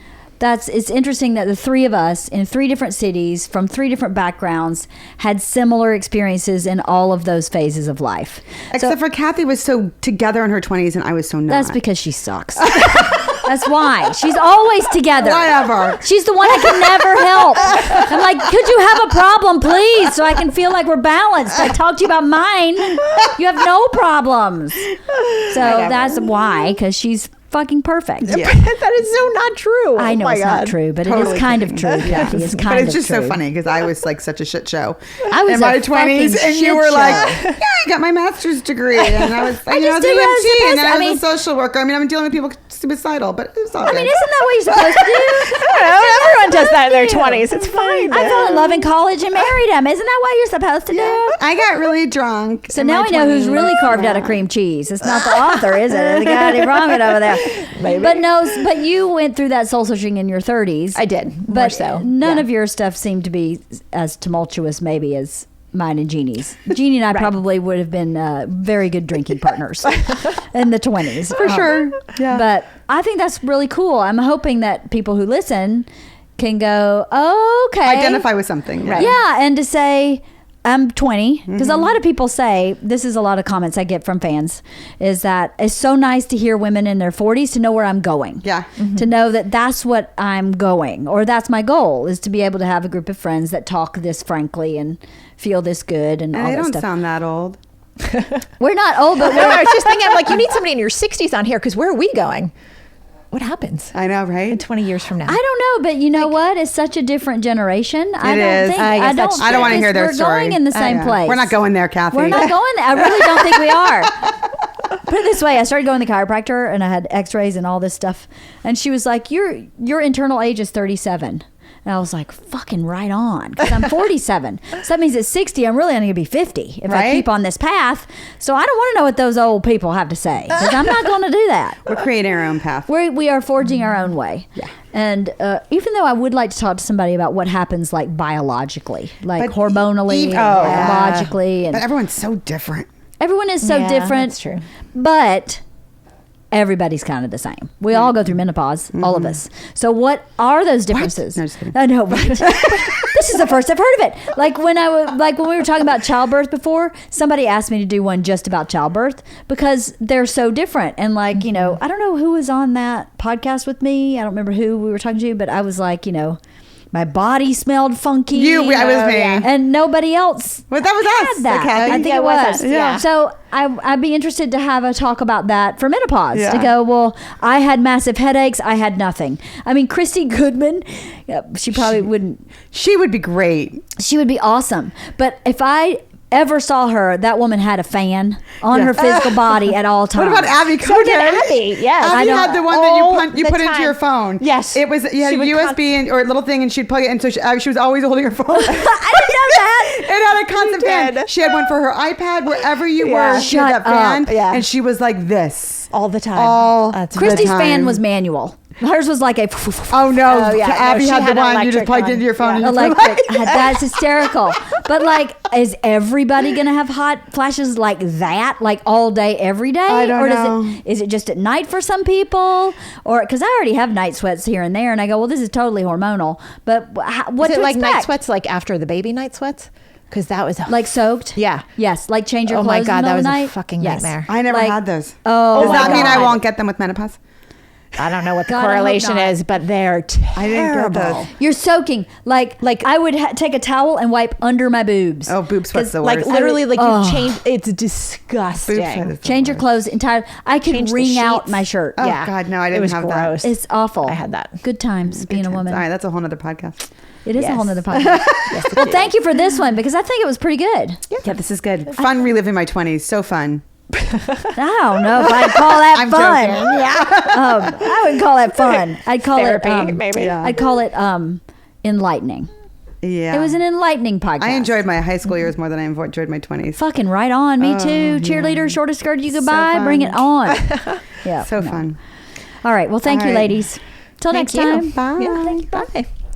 It's interesting that the three of us in 3 different cities from 3 different backgrounds had similar experiences in all of those phases of life. Except for Kathy was so together in her 20s and I was so not. That's because she sucks. That's why. She's always together. Whatever. She's the one I can never help. I'm like, could you have a problem, please? So I can feel like we're balanced. I talked to you about mine. You have no problems. So that's why, because she's fucking perfect. Yeah. That is so not true. I know oh my it's God. not true, but it Totally is kind of kidding. true, Kathy. It's kind But of it's just true. so funny because I was like such a shit show I was in my a 20s, fucking and you shit were like, show. "Yeah, I got my master's degree, and I was, I just did what I was EMT, and supposed to. I was a social worker. I mean, I'm dealing with people suicidal, but it's all I good." mean, isn't that what you're supposed to do? Everyone does that in their 20s. It's fine. I fell in love in college and married him. Isn't that what you're supposed to do? I got really drunk. So in now my we know who's 20s. really carved out of cream cheese. It's not the author, is it? The guy who wrong it over there. Maybe. But you went through that soul searching in your 30s. I did. More But so. none Yeah. of your stuff seemed to be as tumultuous maybe as mine and Jeannie's. Jeannie and I probably would have been very good drinking partners in the 20s. For sure. Yeah. But I think that's really cool. I'm hoping that people who listen can go, oh, okay. Identify with something. Right. Yeah, and to say, I'm 20, because a Mm-hmm. lot of people say, this is a lot of comments I get from fans, is that it's so nice to hear women in their 40s to know where I'm going. Yeah. To know that that's what I'm going, or that's my goal, is to be able to have a group of friends that talk this frankly and feel this good and all And I that don't stuff. sound that old. We're not old, but No, I we're... was just thinking, I'm like, you need somebody in your 60s on here because where are we going? What happens I know, in right? 20 years from now? I don't know, but you know what? It's such a different generation. I It don't is. think I guess I don't. that's think I don't want to hear their we're story. going in the same Yeah. place. We're not going there, Kathy. We're not going there. I really don't think we are. Put it this way: I started going to the chiropractor, and I had X-rays and all this stuff, and she was like, "Your internal age is 37." And I was like, fucking right on, because I'm 47. So that means at 60, I'm really only going to be 50 if I Right? keep on this path. So I don't want to know what those old people have to say, because I'm not going to do that. We're creating our own path. We are forging our own way. Yeah. And even though I would like to talk to somebody about what happens like biologically, like But hormonally, even- and yeah. biologically. And But everyone's so different. everyone is so Yeah, different. that's true. But everybody's kind of the same. We all go through menopause, all of us. So what are those differences? No, just kidding. I know, right? This is the first I've heard of it. Like when we were talking about childbirth before, somebody asked me to do one just about childbirth because they're so different. And like, you know, I don't know who was on that podcast with me. I don't remember who we were talking to, but I was like, you know, my body smelled funky. I was me. And nobody else Well, that was us. had that. Kathy. I think Yeah, it was. us. Yeah. So I'd be interested to have a talk about that for menopause. Yeah. To go, well, I had massive headaches. I had nothing. I mean, Christy Goodman, she probably wouldn't. She would be great. She would be awesome. But if I ever saw her, that woman had a fan on her physical body at all times. What about Abby So did Coden? Abby, yes. Abby don't- had the one all that you the put into time. your phone. Yes. It was, you had She a would USB or a little thing, and she'd plug it in. So she was always holding her phone. I didn't know that. It had a constant fan. did. She had one for her iPad, wherever you Yeah. were. She had Shut that fan. up. Yeah. And she was like this. all the time. All That's the Christy's time. fan was manual. Hers was like a Oh no! Oh, yeah. No, Abby she had the had an one you just electric plugged one. into your phone. Yeah. And you put electric. like- That's hysterical. But like, is everybody gonna have hot flashes like that, like all day, every day? I don't or know. Is it just at night for some people? Or because I already have night sweats here and there, and I go, well, this is totally hormonal. But what Is to it like expect? night sweats, like after the baby night sweats? Because that was Like soaked? Yeah. Yes. Like change your Oh clothes. my in the God, that middle of was the a night? fucking Yes. nightmare. I never Like- had those. Oh, Does my that mean I God. won't get them with menopause? I don't know what the God, I hope correlation not. is, but they're terrible. I didn't get those. You're soaking. Like I would take a towel and wipe under my boobs. Oh, boob sweat's 'Cause, the Like worst. literally, like Oh. you change. It's disgusting. Boob sweat is the Change your worst. clothes entirely. I could Change the wring out sheets. my shirt. Oh Yeah. God, no, I It didn't was have gross. It's awful. I had that. Good times being a woman. All right, that's a whole nother podcast. It is a Yes. whole nother podcast. Well, thank you for this one because I think it was pretty good. Yeah, this is good. Fun reliving my 20s. So fun. I don't know if I'd call that I'm fun. joking. Yeah. I wouldn't call that fun. I'd call Therapy, it maybe. I'd call it enlightening. Yeah. It was an enlightening podcast. I enjoyed my high school years more than I enjoyed my 20s. Fucking right on. Me too. Cheerleader, shortest skirt you could buy. fun. Bring it on. Yeah. So fun. All right. Well, thank All you, right. ladies. Till next you. time. Bye. Yeah, thank you. Bye.